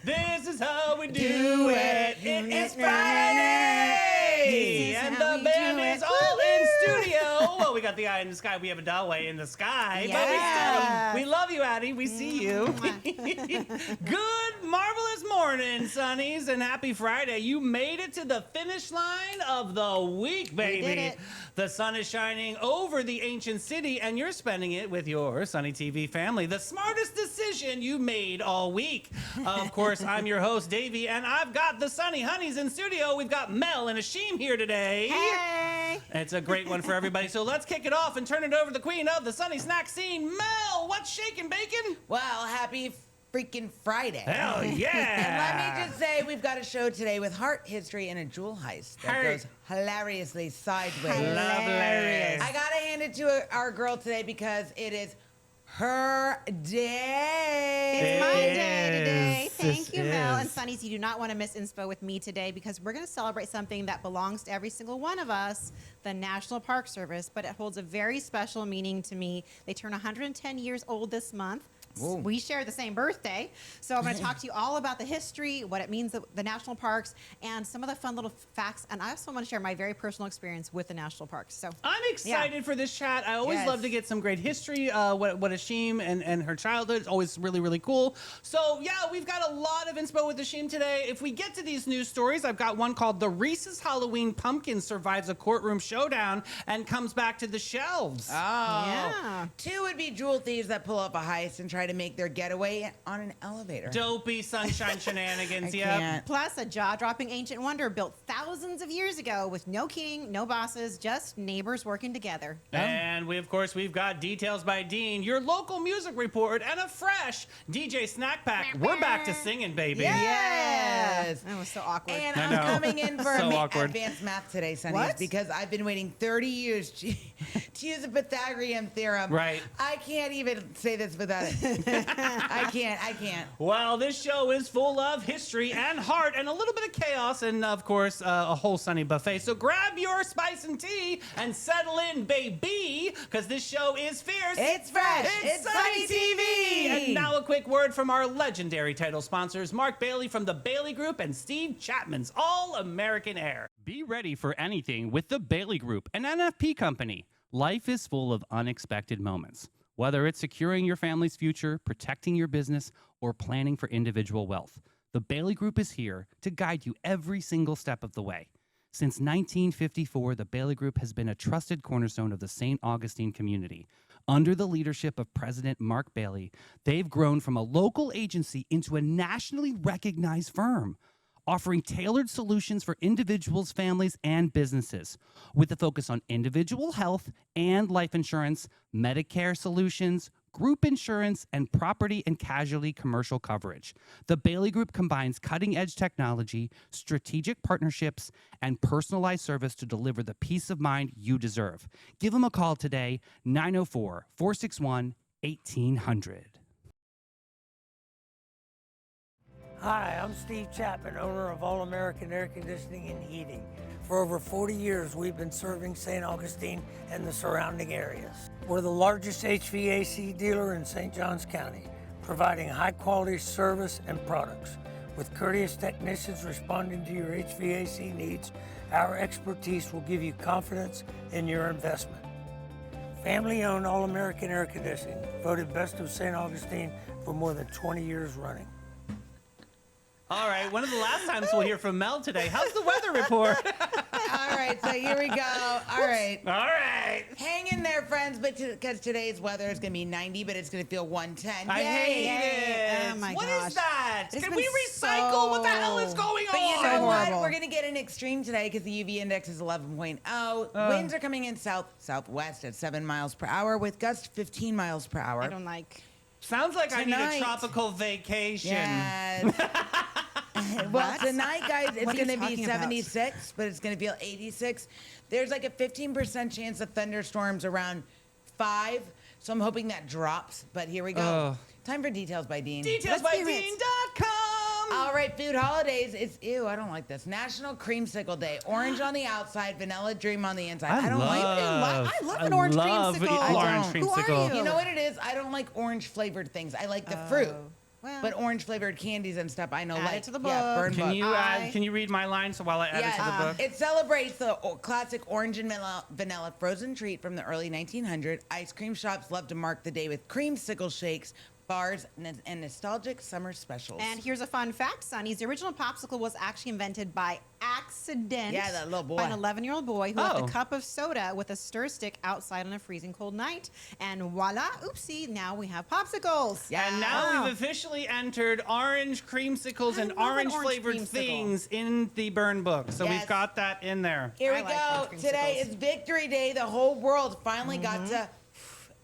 This is how we do it. It is Friday, and the band is all in studio. Well, we got the eye in the sky. We have a Dalway in the sky, but we love you, Addie. We see you. Good, marvelous morning, Sonnies, and happy Friday. You made it to the finish line of the week, baby. We did it. The sun is shining over the ancient city, and you're spending it with your Sunny TV family. The smartest decision you made all week. Of course, I'm your host, Davey, and I've got the Sunny Honeys in studio. We've got Mel and Ixiim here today. Hey! It's a great one for everybody. So let's kick it off and turn it over to the queen of the Sunny Snack scene, Mel. What's shaking, bacon? Well, happy freaking Friday. Hell yeah! And let me just say, we've got a show today with heart, history, and a jewel heist that goes hilariously sideways. Hilarious. I gotta hand it to our girl today because it is her day. It's my day today. This Thank you, Mel. is. And Sunnies, you do not want to miss Inspo with me today because we're going to celebrate something that belongs to every single one of us, the National Park Service, but it holds a very special meaning to me. They turn 110 years old this month. Ooh. We share the same birthday. So I'm going to talk to you all about the history, what it means, the national parks, and some of the fun little facts. And I also want to share my very personal experience with the national parks. So I'm excited for this chat. I always Yes. love to get some great history. What Ixiim and her childhood is always really, really cool. So, yeah, we've got a lot of inspo with Ixiim today. If we get to these news stories, I've got one called The Reese's Halloween Pumpkin Survives a Courtroom Showdown and Comes Back to the Shelves. Oh. Yeah. Two would be jewel thieves that pull up a heist and try to make their getaway on an elevator. Dopey sunshine shenanigans, I yep. can't. Plus, a jaw-dropping ancient wonder built thousands of years ago with no king, no bosses, just neighbors working together. And we, of course, we've got Details by Dean, your local music report, and a fresh DJ Snack Pack. We're back to singing, baby. Yes. That was so awkward. And I I'm know. coming in for So awkward. advanced math today, Sonny, What? because I've been waiting 30 years to use the Pythagorean theorem. Right. I can't even say this without it. I can't. Well, this show is full of history and heart and a little bit of chaos and, of course, a whole Sunny buffet. So grab your spice and tea and settle in, baby, because this show is fierce. It's fresh. It's It's Sunny Sunny TV. TV. And now a quick word from our legendary title sponsors, Mark Bailey from the Bailey Group and Steve Chapman's All American Air. Be ready for anything with the Bailey Group, an NFP company. Life is full of unexpected moments. Whether it's securing your family's future, protecting your business, or planning for individual wealth, the Bailey Group is here to guide you every single step of the way. Since 1954, the Bailey Group has been a trusted cornerstone of the St. Augustine community. Under the leadership of President Mark Bailey, they've grown from a local agency into a nationally recognized firm, offering tailored solutions for individuals, families, and businesses, with a focus on individual health and life insurance, Medicare solutions, group insurance, and property and casualty commercial coverage. The Bailey Group combines cutting-edge technology, strategic partnerships, and personalized service to deliver the peace of mind you deserve. Give them a call today, 904-461-1800. Hi, I'm Steve Chapman, owner of All American Air Conditioning and Heating. For over 40 years, we've been serving St. Augustine and the surrounding areas. We're the largest HVAC dealer in St. Johns County, providing high-quality service and products. With courteous technicians responding to your HVAC needs, our expertise will give you confidence in your investment. Family-owned All American Air Conditioning, voted Best of St. Augustine for more than 20 years running. All right, one of the last times we'll hear from Mel today. How's the weather report? All right, so here we go. All right. All right. Hang in there, friends, but because today's weather is going to be 90, but it's going to feel 110. I hate it. Oh, my What gosh. is that? It's Can been we recycle? What the so- hell is going But you on? know what? horrible. We're going to get an extreme today because the UV index is 11.0. Winds are coming in southwest at 7 miles per hour with gusts 15 miles per hour. I don't like. Sounds like I need a Tonight. tropical vacation. Yes. Well, What? tonight, guys, it's What are you going to be talking about? 76, but it's going to feel 86. There's like a 15% chance of thunderstorms around 5, so I'm hoping that drops. But here we go. Time for Details by Dean. DetailsByDean.com. All right, food holidays. It's I don't like this. National Creamsicle Day. Orange on the outside, vanilla dream on the inside. I don't like it. I love an orange creamsicle. Orange Who are creamsicle. you? You know what it is? I don't like orange flavored things. I like the fruit. Well, But orange flavored candies and stuff, I know. Add like it to the Yeah, book. burn book. Can you read my line so while I add it to the book? It celebrates the classic orange and vanilla frozen treat from the early 1900s. Ice cream shops love to mark the day with creamsicle shakes, bars, and nostalgic summer specials. And here's a fun fact, Sonny's. The original popsicle was actually invented by accident. Yeah, that little boy. By an 11-year-old boy who left a cup of soda with a stir stick outside on a freezing cold night. And voila, oopsie, now we have popsicles. Yeah. And now we've officially entered orange creamsicles and love an orange orange flavored creamsicle. things in the burn book. So Yes. we've got that in there. Here we I like go. orange Today creamsicles. is Victory Day. The whole world finally got to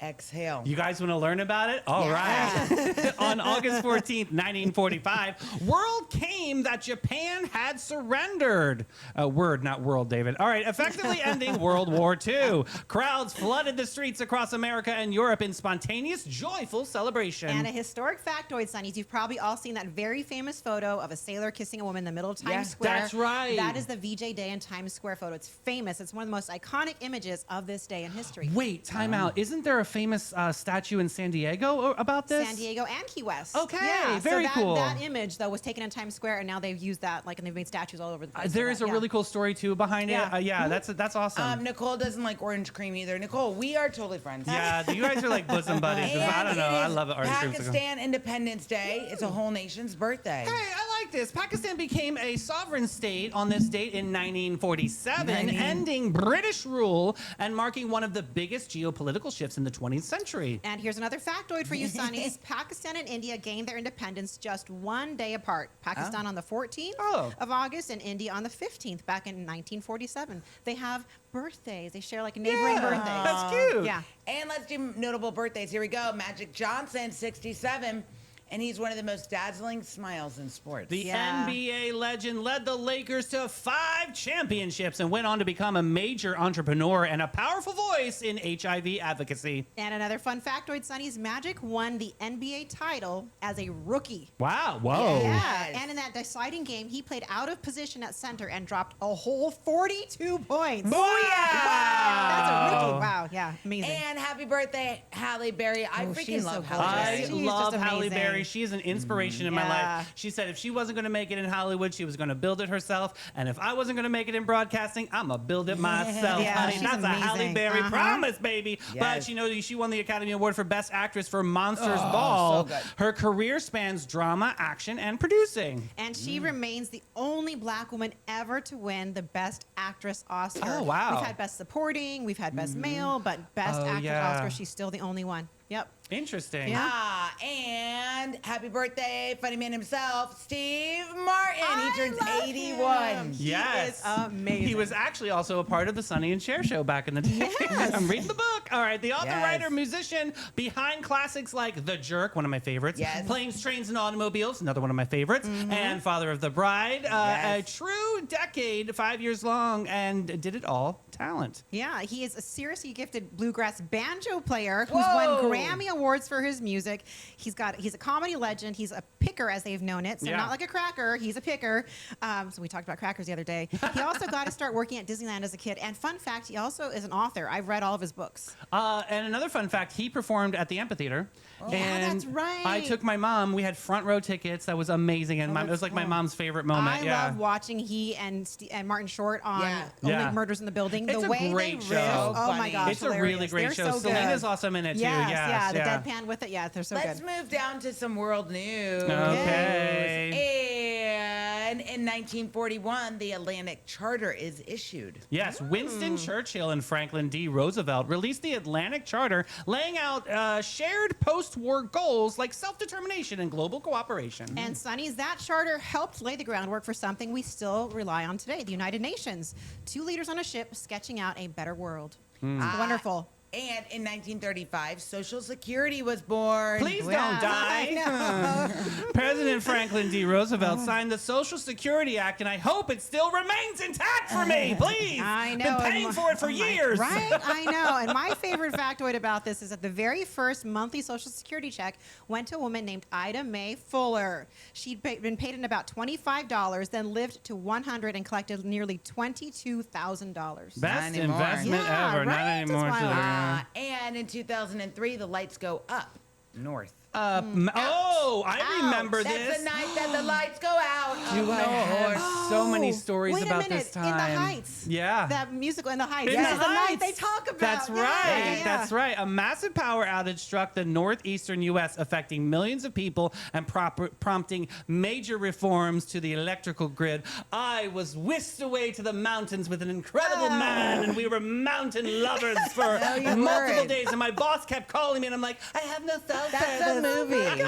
exhale. You guys want to learn about it? All right. On August 14th, 1945, word came that Japan had surrendered. Word, not world, David. All right. Effectively ending World War II. Crowds flooded the streets across America and Europe in spontaneous, joyful celebration. And a historic factoid, Sonnies. You've probably all seen that very famous photo of a sailor kissing a woman in the middle of Times Square. That's right. That is the VJ Day in Times Square photo. It's famous. It's one of the most iconic images of this day in history. Wait, time out. Isn't there a famous statue in San Diego about this? San Diego and Key West. Okay, yeah, very so cool. That image, though, was taken in Times Square, and now they've used that, and they've made statues all over the place. There is a really cool story, too, behind Yeah. it. Yeah, that's awesome. Nicole doesn't like orange cream either. Nicole, we are totally friends. Yeah, you guys are like bosom buddies. And I don't know. it I is love it. Orange creamsicle. Pakistan Independence Day. It's a whole nation's birthday. Hey, I like this. Pakistan became a sovereign state on this date in 1947, ending British rule and marking one of the biggest geopolitical shifts in the 20th century. And here's another factoid for you, Sonnies. Pakistan and India gained their independence just one day apart. Pakistan on the 14th of August and India on the 15th back in 1947. They have birthdays. They share like neighboring birthdays. That's cute. Yeah. And let's do notable birthdays. Here we go. Magic Johnson, 67. And he's one of the most dazzling smiles in sports. The Yeah. NBA legend led the Lakers to 5 championships and went on to become a major entrepreneur and a powerful voice in HIV advocacy. And another fun factoid, Sonnies. Magic won the NBA title as a rookie. Wow. Whoa. Yeah, Yes. and in that deciding game, he played out of position at center and dropped a whole 42 points. Booyah! That's a rookie. Wow, yeah, amazing. And happy birthday, Halle Berry. I freaking she's love so Halle gorgeous. Berry. I She's love just Halle amazing. Berry. She is an inspiration in my Yeah. life. She said if she wasn't going to make it in Hollywood, she was going to build it herself. And if I wasn't going to make it in broadcasting, I'm going to build it myself, Yeah, honey. she's That's a Halle amazing. Berry promise, baby. But Yes. she won the Academy Award for Best Actress for Monsters Oh, Ball. so good. Her career spans drama, action, and producing. And she remains the only black woman ever to win the Best Actress Oscar. Oh, wow. We've had Best Supporting, we've had Best Male, but Best Oh, Actress yeah. Oscar, she's still the only one. Yep. Interesting. Yeah. And happy birthday, funny man himself, Steve Martin. I He turns love 81. him. He Yes. is amazing. He was actually also a part of the Sonny and Cher show back in the day. Yes. I'm reading the book. All right. The author, Yes. writer, musician behind classics like The Jerk, one of my favorites. Yes. Planes, Trains, and Automobiles, another one of my favorites. And Father of the Bride. Yes. A true decade, 5 years long, and did it all. Talent. Yeah, he is a seriously gifted bluegrass banjo player who's Whoa. won Grammy Awards for his music. He's a comedy legend. He's a picker, as they've known it. So Yeah. not like a cracker. He's a picker. So we talked about crackers the other day. He also got to start working at Disneyland as a kid. And fun fact, he also is an author. I've read all of his books. And another fun fact, he performed at the amphitheater. Yeah, and that's right. I took my mom. We had front row tickets. That was amazing. And it was like my mom's favorite moment. I love watching he and Martin Short on Yeah. Only Yeah. Murders in the Building. It's the a way great they show. riff. So Oh my funny. gosh, It's a really hilarious. great They're show. So Selena's good. awesome in it too. Yes, Yes, yeah, the yeah. deadpan with it. Yeah, they're so Let's good. move down to some world news. Okay. And in 1941, the Atlantic Charter is issued. Yes, Winston Churchill and Franklin D. Roosevelt released the Atlantic Charter, laying out shared post-war goals like self-determination and global cooperation. And Sonny's, that charter helped lay the groundwork for something we still rely on today, the United Nations. 2 leaders on a ship sketching out a better world. Wonderful. And in 1935, Social Security was born. Please don't I die. President Franklin D. Roosevelt signed the Social Security Act, and I hope it still remains intact for me. Please. I know. Been paying for it for years. Right? I know. And my favorite factoid about this is that the very first monthly Social Security check went to a woman named Ida Mae Fuller. She'd been paid in about $25, then lived to 100 and collected nearly $22,000. Best anymore. investment Yeah, ever. Not right? anymore. That's wild. And in 2003, the lights go up north. I remember That's this. the night that the lights go out. Do I have so many stories Wait a about minute. this time? In the Heights. Yeah. That musical In the Heights. In This the is the night Heights. they talk about. That's Yeah, right. yeah, yeah. That's right. A massive power outage struck the northeastern U.S., affecting millions of people and prompting major reforms to the electrical grid. I was whisked away to the mountains with an incredible man, and we were mountain lovers for you multiple weren't. days. And my boss kept calling me, and I'm like, I have no cell That's a service. movie.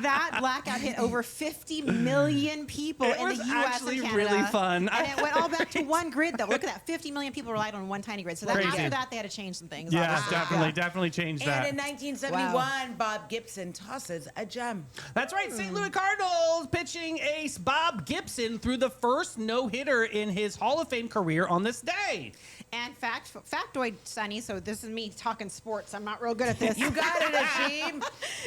That blackout hit over 50 million people It in was the U.S. actually and Canada. really fun. And it went all back to one grid, though. Look at that. 50 million people relied on one tiny grid. So then Crazy. after that, they had to change some things. Yeah, obviously. definitely changed And that. in 1971, Bob Gibson tosses a gem. That's right. St. Louis Cardinals pitching ace Bob Gibson threw the first no-hitter in his Hall of Fame career on this day. And factoid, Sonny, so this is me talking sports. I'm not real good at this. You got it, Ixiim.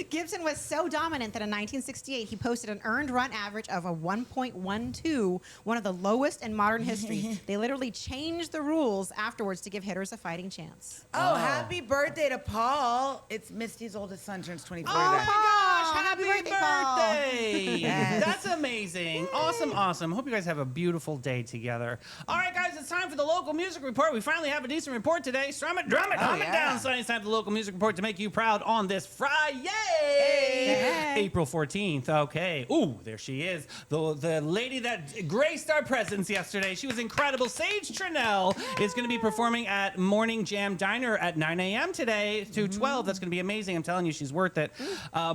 Gibson was so dominant that in 1968, he posted an earned run average of a 1.12, one of the lowest in modern history. They literally changed the rules afterwards to give hitters a fighting chance. Oh, happy birthday to Paul. It's Misty's oldest son turns 24 Oh today. my gosh, happy happy birthday, Paul. birthday. Yes. That's amazing. Awesome. Hope you guys have a beautiful day together. All right, guys, it's time for the local music report. We finally have a decent report today. Strum it, drum it, calm it yeah. down, Sonny. It's time for the local music report to make you proud on this Friday, April 14th. Okay. Ooh, there she is. The lady that graced our presence yesterday. She was incredible. Sage Trinnell is going to be performing at Morning Jam Diner at 9 a.m. today to 12. That's going to be amazing. I'm telling you, she's worth it.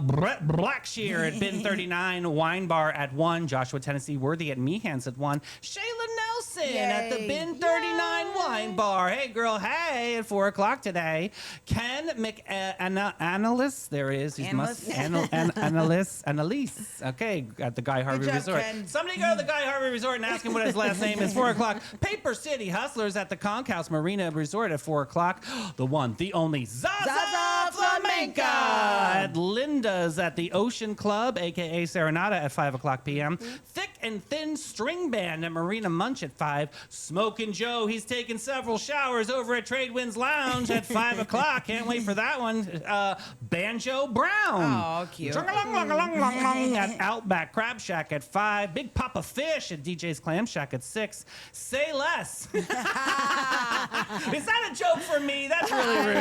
Brett Blackshear at Bin 39 Wine Bar at 1. Joshua Tennessee Worthy at Meehan's at 1. Shayla Nelson at the Yay. Bin 39 Wine Bar. Hey, girl, hey, at 4 o'clock today. Ken McAnalis, there he is. He's Annalise. Okay, at the Guy Harvey job, Resort. Ken. Somebody go to the Guy Harvey Resort and ask him what his last name is. 4 o'clock. Paper City Hustlers at the Conch House Marina Resort at 4 o'clock. The one, the only Zaza Flamenca at Linda's at the Ocean Club, a.k.a. Serenata, at 5 o'clock p.m. Thick and Thin String Band at Marina Munch at 5. Smokin' Joe, he's taking several showers over at Trade Winds Lounge at 5 o'clock. Can't wait for that one. Banjo Brown. Oh, cute. At Outback Crab Shack at 5. Big Papa Fish at DJ's Clam Shack at 6. Say Less. Is that a joke for me? That's really rude.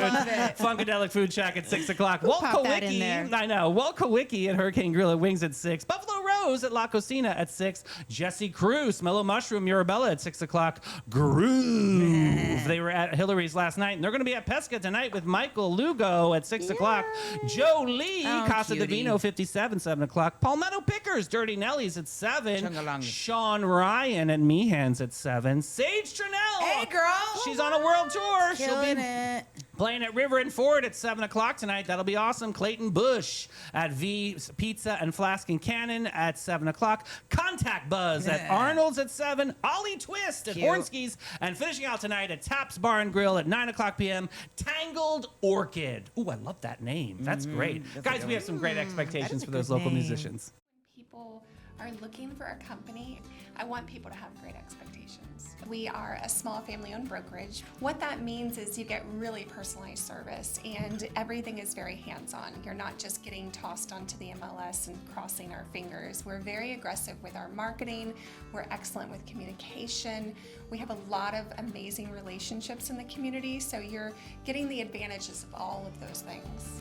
Funkadelic Food Shack at 6 o'clock. popped that in there? I know. Walkawiki at Hurricane Grill at Wings at 6. Buffalo Rose at La Cocina at 6. Jesse Cruz, Mellow Mushroom, Mirabella at 6 o'clock. Groove. They were at Hillary's last night, and they're going to be at Pesca tonight with Michael Lugo at 6 o'clock. Joe Lee, Oh, Casa cutie. Divino 57, 7 o'clock. Palmetto Pickers, Dirty Nellies at 7. Chungalonga. Sean Ryan at Meehan's at 7. Sage Trinnell. Hey, girl. She's on a world tour. Killing She'll be it. playing at River and Ford at 7 o'clock tonight. That'll be awesome. Clayton Bush at V Pizza and Flask and Cannon at 7 o'clock. Contact Buzz at Arnold's at 7. Ollie Twist at Cute. Hornsky's. And finishing out tonight at Taps Bar and Grill at 9 o'clock p.m. Tangled Orchid. Ooh, I love that name. That's great. Guys, we have some great expectations a for those good local name. musicians. People are looking for a company, I want people to have great expectations. We are a small family-owned brokerage. What that means is you get really personalized service and everything is very hands-on. You're not just getting tossed onto the MLS and crossing our fingers. We're very aggressive with our marketing. We're excellent with communication. We have a lot of amazing relationships in the community, so you're getting the advantages of all of those things.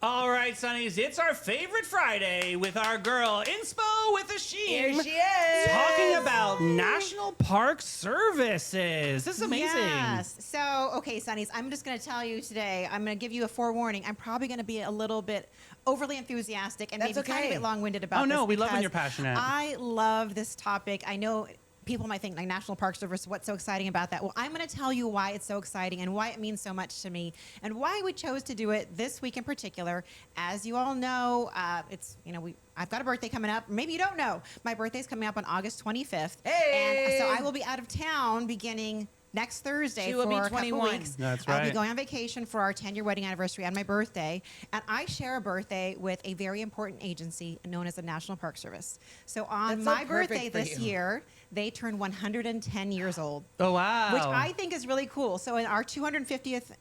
All right, Sonnies, it's our favorite Friday with our girl Inspo with Ixiim. Here she is. Talking about National Park Services. This is amazing. Yes. So, okay, Sonnies, I'm just going to tell you today, I'm going to give you a forewarning. I'm probably going to be a little bit overly enthusiastic and That's maybe kind of a okay. bit long-winded about Oh, this. no, we love when because you're passionate. I love this topic. I know people might think like National Park Service, what's so exciting about that? Well, I'm going to tell you why it's so exciting and why it means so much to me and why we chose to do it this week in particular. As you all know, I've got a birthday coming up. Maybe you don't know. My birthday's coming up on August 25th. Hey! And so I will be out of town beginning next Thursday She will be for a 21. couple weeks. That's I'll be right. going on vacation for our 10-year wedding anniversary on my birthday. And I share a birthday with a very important agency known as the National Park Service. So on That's so my perfect birthday for this you. year, they turn 110 years old. Oh, wow. Which I think is really cool. So in our 250th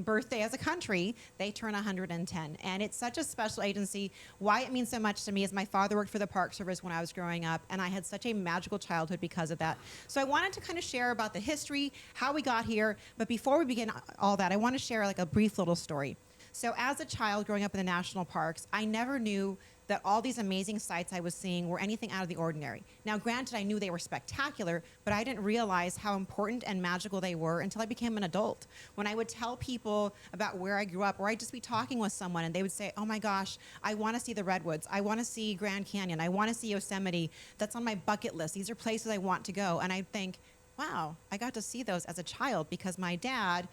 birthday as a country, they turn 110. And it's such a special agency. Why it means so much to me is my father worked for the Park Service when I was growing up, and I had such a magical childhood because of that. So I wanted to kind of share about the history, how we got here. But before we begin all that, I want to share like a brief little story. So as a child growing up in the national parks, I never knew that all these amazing sights I was seeing were anything out of the ordinary. Now, granted, I knew they were spectacular, but I didn't realize how important and magical they were until I became an adult. When I would tell people about where I grew up, or I'd just be talking with someone and they would say, oh my gosh, I want to see the Redwoods. I want to see Grand Canyon. I want to see Yosemite. That's on my bucket list. These are places I want to go. And I'd think, wow, I got to see those as a child because my dad,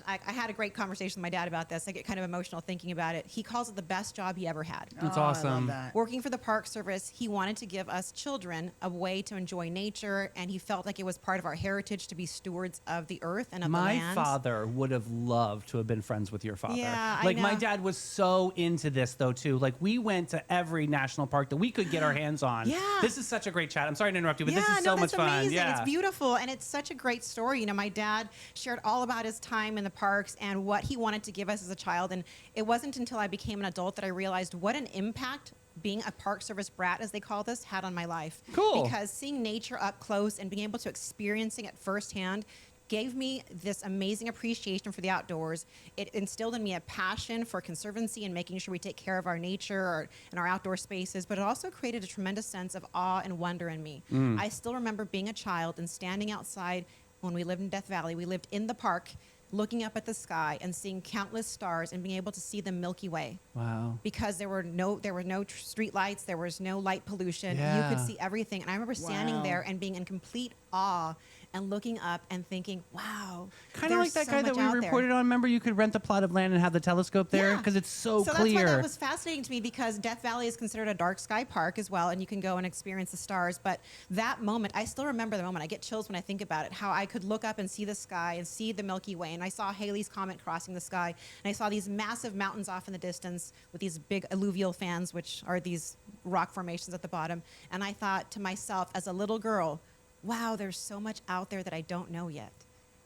I had a great conversation with my dad about this. I get kind of emotional thinking about it. He calls it the best job he ever had. That's Oh, I love awesome. that. Working for the Park Service, he wanted to give us children a way to enjoy nature, and he felt like it was part of our heritage to be stewards of the earth and of the My land. father would have loved to have been friends with your father. Yeah, I like my know. dad was so into this though too. Like we went to every national park that we could get our hands on. Yeah. This is such a great chat. I'm sorry to interrupt you, but Yeah, this is so no, much that's fun. amazing. Yeah. It's beautiful, and it's such a great story. You know, my dad shared all about his time in the parks and what he wanted to give us as a child, and it wasn't until I became an adult that I realized what an impact being a Park Service brat, as they call this, had on my life. Cool. Because seeing nature up close and being able to experiencing it firsthand gave me this amazing appreciation for the outdoors. It instilled in me a passion for conservancy and making sure we take care of our nature and our outdoor spaces, but it also created a tremendous sense of awe and wonder in me. I still remember being a child and standing outside when we lived in Death Valley. We lived in the park, looking up at the sky and seeing countless stars and being able to see the Milky Way. Wow. Because there were no street lights, there was no light pollution. Yeah. You could see everything. And I remember standing Wow. there and being in complete awe and looking up and thinking, wow. Kind of like that so guy that much we out there. reported on. Remember, you could rent a plot of land and have the telescope there Yeah. because it's so So clear. that's why that was fascinating to me, because Death Valley is considered a dark sky park as well, and you can go and experience the stars. But that moment, I still remember the moment. I get chills when I think about it, how I could look up and see the sky and see the Milky Way. And I saw Halley's Comet crossing the sky, and I saw these massive mountains off in the distance with these big alluvial fans, which are these rock formations at the bottom. And I thought to myself as a little girl, wow, there's so much out there that I don't know yet.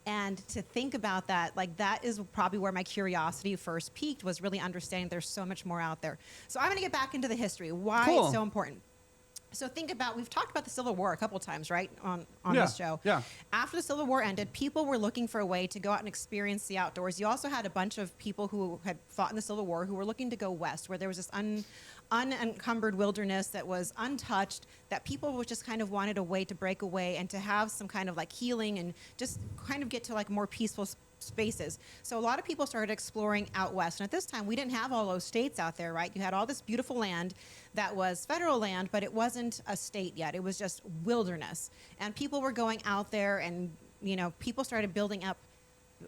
And to think about that, like that is probably where my curiosity first peaked, was really understanding there's so much more out there. So I'm going to get back into the history, why Cool. it's so important. So think about, we've talked about the Civil War a couple times, right, on Yeah, this show. yeah. After the Civil War ended, people were looking for a way to go out and experience the outdoors. You also had a bunch of people who had fought in the Civil War who were looking to go west, where there was this unencumbered wilderness that was untouched, that people would just kind of wanted a way to break away and to have some kind of like healing and just kind of get to like more peaceful spaces. So a lot of people started exploring out west. And at this time, we didn't have all those states out there, right? You had all this beautiful land that was federal land, but it wasn't a state yet. It was just wilderness. And people were going out there, and, you know, people started building up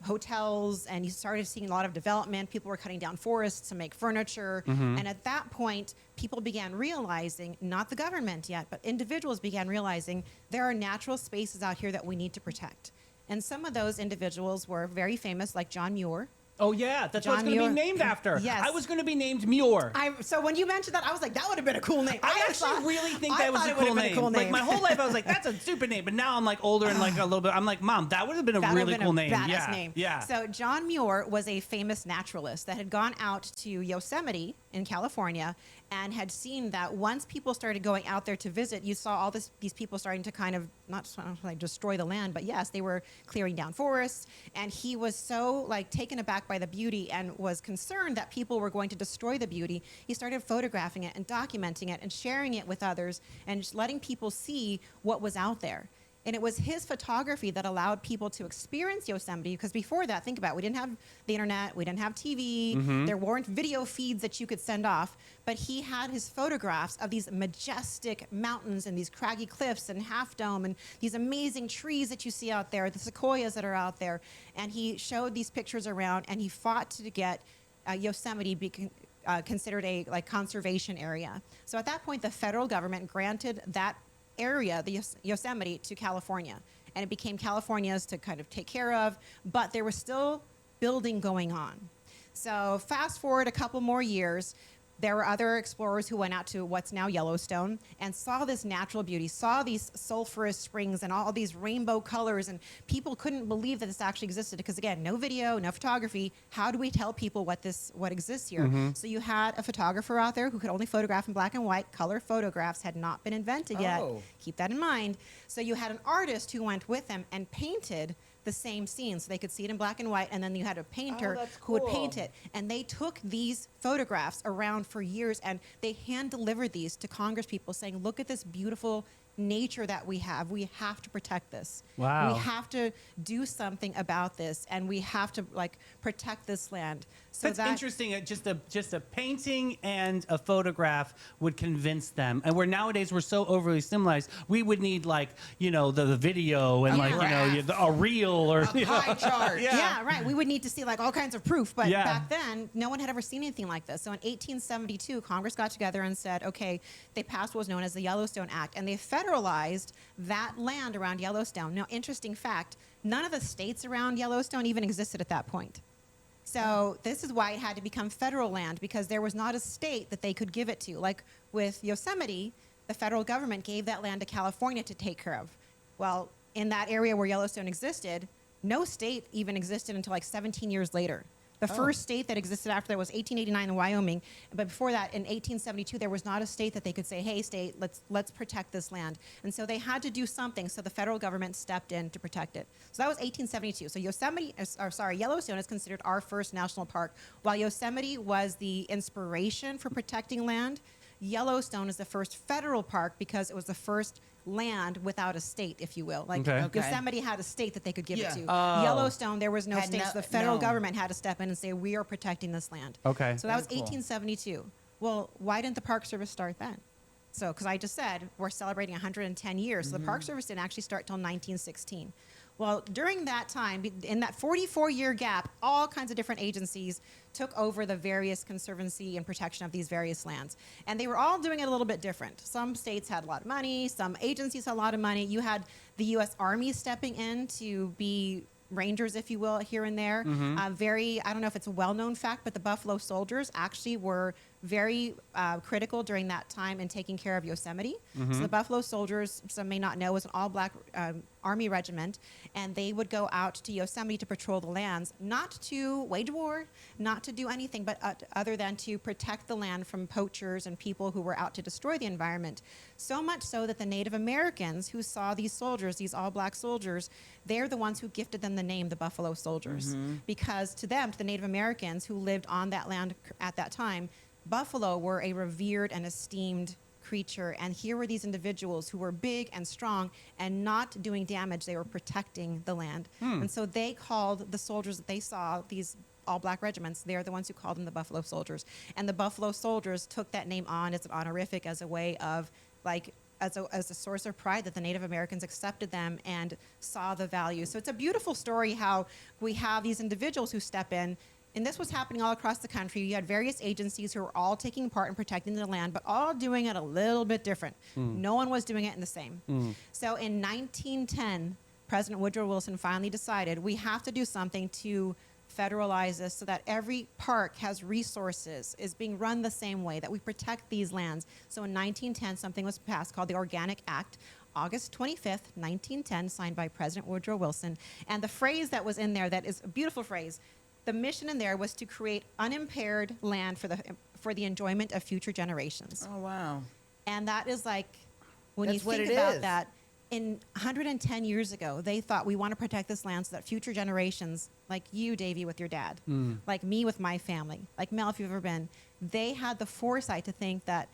hotels, and you started seeing a lot of development. People were cutting down forests to make furniture. And at that point, people began realizing, not the government yet, but individuals began realizing there are natural spaces out here that we need to protect. And some of those individuals were very famous, like John Muir. Oh, yeah. That's what it's John going to Muir. be named after. Yes. I was going to be named Muir. So when you mentioned that, I was like, that would have been a cool name. I actually really think that was thought a it would cool have been name. a cool Like my whole life, I was like, that's a stupid name. But now I'm like older and like a little bit. I'm like, Mom, that would have been a That would really have been cool a name. badass Yeah, name. yeah. So John Muir was a famous naturalist that had gone out to Yosemite in California and had seen that once people started going out there to visit, you saw all these people starting to kind of not like destroy the land, but yes, they were clearing down forests. And he was so like taken aback by the beauty and was concerned that people were going to destroy the beauty. He started photographing it and documenting it and sharing it with others and just letting people see what was out there. And it was his photography that allowed people to experience Yosemite, because before that, think about it, we didn't have the internet, we didn't have TV, there weren't video feeds that you could send off, but he had his photographs of these majestic mountains and these craggy cliffs and Half Dome and these amazing trees that you see out there, the sequoias that are out there. And he showed these pictures around, and he fought to get Yosemite considered a conservation area. So at that point, the federal government granted that area, the Yosemite, to California, and it became California's to kind of take care of, but there was still building going on. So fast forward a couple more years, there were other explorers who went out to what's now Yellowstone and saw this natural beauty, saw these sulfurous springs and all these rainbow colors, and people couldn't believe that this actually existed because, again, no video, no photography. How do we tell people what exists here? So you had a photographer out there who could only photograph in black and white. Color photographs had not been invented yet. Keep that in mind. So you had an artist who went with them and painted the same scene so they could see it in black and white, and then you had a painter who would paint it. And they took these photographs around for years, and they hand delivered these to Congress people saying, look at this beautiful nature that we have. We have to protect this. Wow. We have to do something about this, and we have to protect this land. So That's interesting. Just a painting and a photograph would convince them. And where nowadays we're so overly stimulated, we would need the video and a reel or a pie chart. Yeah, right. We would need to see all kinds of proof. But back then, no one had ever seen anything like this. So in 1872, Congress got together and said, okay, they passed what was known as the Yellowstone Act, and they federalized that land around Yellowstone. Now, interesting fact, none of the states around Yellowstone even existed at that point. So this is why it had to become federal land, because there was not a state that they could give it to. Like with Yosemite, the federal government gave that land to California to take care of. Well, in that area where Yellowstone existed, no state even existed until 17 years later. The first state that existed after that was 1889 in Wyoming, but before that, in 1872, there was not a state that they could say, hey, state, let's protect this land. And so they had to do something, so the federal government stepped in to protect it. So that was 1872. So Yellowstone is considered our first national park. While Yosemite was the inspiration for protecting land, Yellowstone is the first federal park because it was the first land without a state, if you will. Yosemite had a state that they could give it to. Yellowstone, there was no state, so the federal government had to step in and say, we are protecting this land. Okay. So that was 1872. Well, why didn't the Park Service start then? So, because I just said we're celebrating 110 years. So the Park Service didn't actually start till 1916. Well, during that time, in that 44-year gap, all kinds of different agencies took over the various conservancy and protection of these various lands. And they were all doing it a little bit different. Some states had a lot of money. Some agencies had a lot of money. You had the U.S. Army stepping in to be rangers, if you will, here and there. I don't know if it's a well-known fact, but the Buffalo Soldiers actually were very critical during that time in taking care of Yosemite. So the Buffalo Soldiers, some may not know, was an all-black Army regiment, and they would go out to Yosemite to patrol the lands, not to wage war, not to do anything, but other than to protect the land from poachers and people who were out to destroy the environment. So much so that the Native Americans who saw these soldiers, these all-black soldiers, they're the ones who gifted them the name the Buffalo Soldiers. Because to them, to the Native Americans who lived on that land at that time, buffalo were a revered and esteemed creature, and here were these individuals who were big and strong and not doing damage. They were protecting the land. And so they called the soldiers that they saw, these all-black regiments, they're the ones who called them the Buffalo Soldiers. And the Buffalo Soldiers took that name on as an honorific, as a way of, as a source of pride that the Native Americans accepted them and saw the value. So it's a beautiful story how we have these individuals who step in. And this was happening all across the country. You had various agencies who were all taking part in protecting the land, but all doing it a little bit different. No one was doing it in the same. So in 1910, President Woodrow Wilson finally decided we have to do something to federalize this so that every park has resources, is being run the same way, that we protect these lands. So in 1910, something was passed called the Organic Act, August 25th, 1910, signed by President Woodrow Wilson. And the phrase that was in there, that is a beautiful phrase, the mission in there was to create unimpaired land for the enjoyment of future generations. Oh, wow. And that is when That's you what think it about is. that, in 110 years ago, they thought we want to protect this land so that future generations, like you, Davey, with your dad, like me with my family, like Mel, if you've ever been, they had the foresight to think that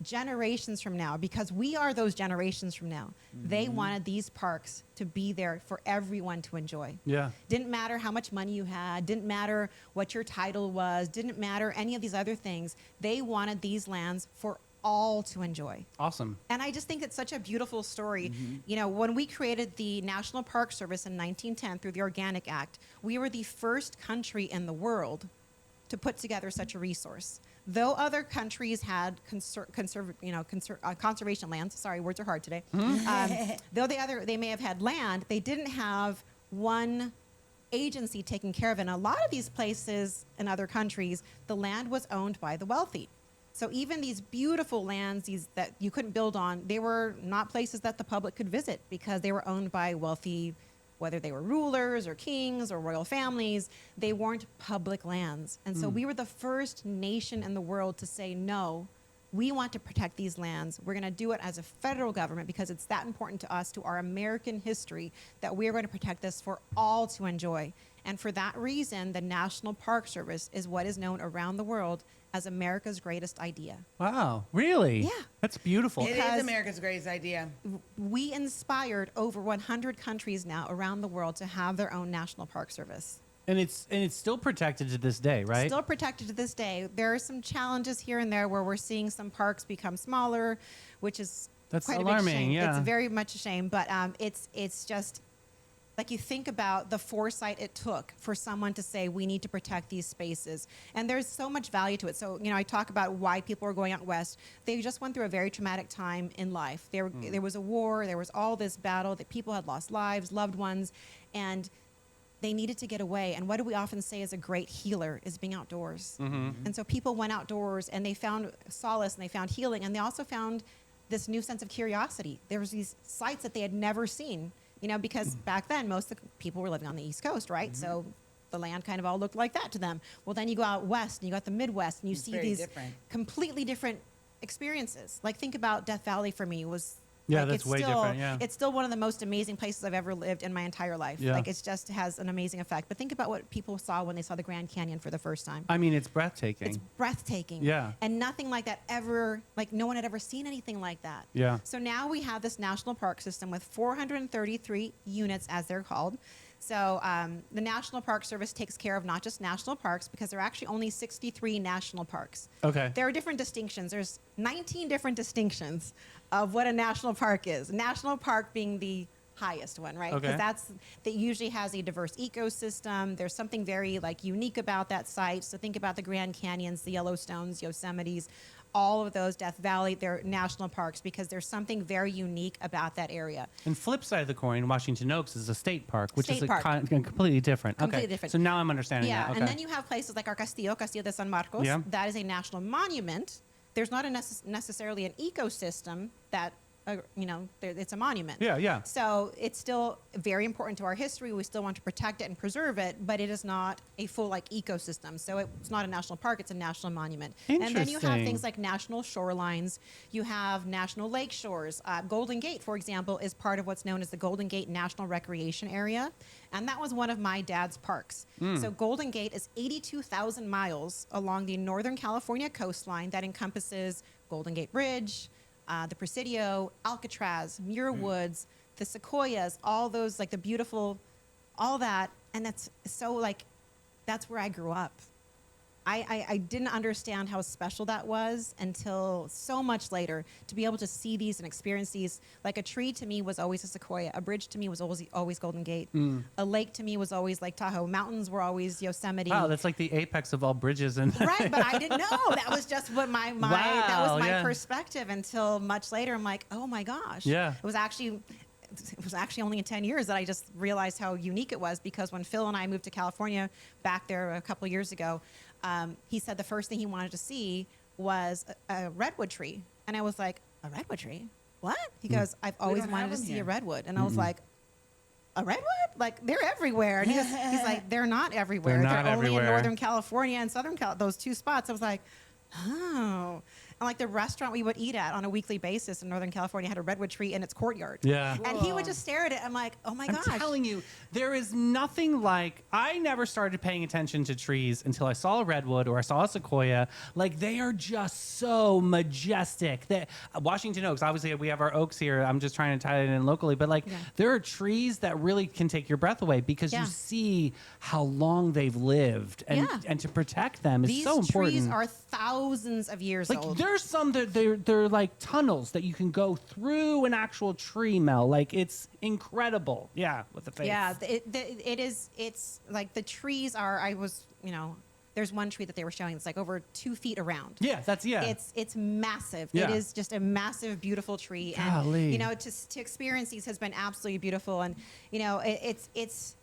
generations from now, because we are those generations from now, they wanted these parks to be there for everyone to enjoy. Yeah. Didn't matter how much money you had, didn't matter what your title was, didn't matter any of these other things. They wanted these lands for all to enjoy. Awesome. And I just think it's such a beautiful story. You know, when we created the National Park Service in 1910 through the Organic Act, we were the first country in the world to put together such a resource. Though other countries had conservation lands, sorry, words are hard today. Though they may have had land, they didn't have one agency taking care of it. And a lot of these places in other countries, the land was owned by the wealthy. So even these beautiful lands that you couldn't build on, they were not places that the public could visit because they were owned by wealthy, whether they were rulers or kings or royal families. They weren't public lands. And so we were the first nation in the world to say, no, we want to protect these lands. We're going to do it as a federal government because it's that important to us, to our American history, that we are going to protect this for all to enjoy. And for that reason, the National Park Service is what is known around the world as America's greatest idea. Wow. Really? Yeah. That's beautiful. It Because- is America's greatest idea. We inspired over 100 countries now around the world to have their own National Park Service. And it's still protected to this day, right? Still protected to this day. There are some challenges here and there where we're seeing some parks become smaller, which is That's quite a alarming, big shame. yeah. It's very much a shame, but it's just like you think about the foresight it took for someone to say we need to protect these spaces, and there's so much value to it. So I talk about why people are going out west. They just went through a very traumatic time in life. There was a war. There was all this battle that people had lost lives, loved ones, and they needed to get away. And what do we often say is a great healer is being outdoors. And so people went outdoors and they found solace and they found healing, and they also found this new sense of curiosity. There was these sites that they had never seen, because back then most of the people were living on the East Coast, right? So the land kind of all looked like that to them. Well, then you go out west and you got the Midwest and you see very these different. completely different experiences. Like think about Death Valley for me was Yeah, like, that's way different, yeah. It's still one of the most amazing places I've ever lived in my entire life. Yeah. Like it just has an amazing effect. But think about what people saw when they saw the Grand Canyon for the first time. I mean, it's breathtaking. It's breathtaking. Yeah. And nothing like that ever, like no one had ever seen anything like that. Yeah. So now we have this national park system with 433 units, as they're called. So the National Park Service takes care of not just national parks, because there are actually only 63 national parks. Okay. There are different distinctions. There's 19 different distinctions of what a national park is. National park being the highest one, right? Okay. Because that usually has a diverse ecosystem. There's something very unique about that site. So think about the Grand Canyons, the Yellowstones, Yosemites, all of those, Death Valley. They're national parks because there's something very unique about that area. And flip side of the coin, Washington Oaks is a state park, which State is park. Completely different. Completely okay. different. So now I'm understanding Yeah, that. Okay. and then you have places like our Castillo de San Marcos. Yeah. That is a national monument. There's not necessarily an ecosystem that, it's a monument. Yeah, yeah. So it's still very important to our history. We still want to protect it and preserve it, but it is not a full ecosystem. So it's not a national park, it's a national monument. And then you have Interesting. things like national shorelines. You have national lake shores. Golden Gate, for example, is part of what's known as the Golden Gate National Recreation Area. And that was one of my dad's parks. So Golden Gate is 82,000 miles along the Northern California coastline that encompasses Golden Gate Bridge, the Presidio, Alcatraz, Muir Woods, the Sequoias, all those, the beautiful, all that. And that's so, that's where I grew up. I didn't understand how special that was until so much later, to be able to see these and experience these. Like a tree to me was always a sequoia. A bridge to me was always Golden Gate. A lake to me was always Lake Tahoe. Mountains were always Yosemite. Wow, that's like the apex of all bridges. And Right, but I didn't know. That was just what that was Wow, my yeah. perspective until much later. I'm like, oh my gosh. Yeah. It was actually only in 10 years that I just realized how unique it was, because when Phil and I moved to California back there a couple of years ago, he said the first thing he wanted to see was a redwood tree. And I was like, a redwood tree? What? He goes, I've always don't wanted have to them see here. a redwood. And I was like, a redwood? They're everywhere. And he's like, they're not everywhere. They're not only everywhere. in Northern California and Southern California, those two spots. I was like, oh. like the restaurant we would eat at on a weekly basis in Northern California had a redwood tree in its courtyard. Yeah. And he would just stare at it. I'm like, oh my gosh. I'm telling you, there is nothing like, I never started paying attention to trees until I saw a redwood or I saw a sequoia. Like, they are just so majestic. Washington oaks, obviously we have our oaks here. I'm just trying to tie it in locally, but like, there are trees that really can take your breath away because you see how long they've lived, and to protect them is so important. These trees are thousands of years old. There's some that they're like tunnels that you can go through an actual tree, Mel. Like, it's incredible. Yeah, with the face. Yeah, it is. It's like the trees are. There's one tree that they were showing. It's like over 2 feet around. Yeah, It's massive. Yeah. It is just a massive, beautiful tree. Golly. And to experience these has been absolutely beautiful. And it's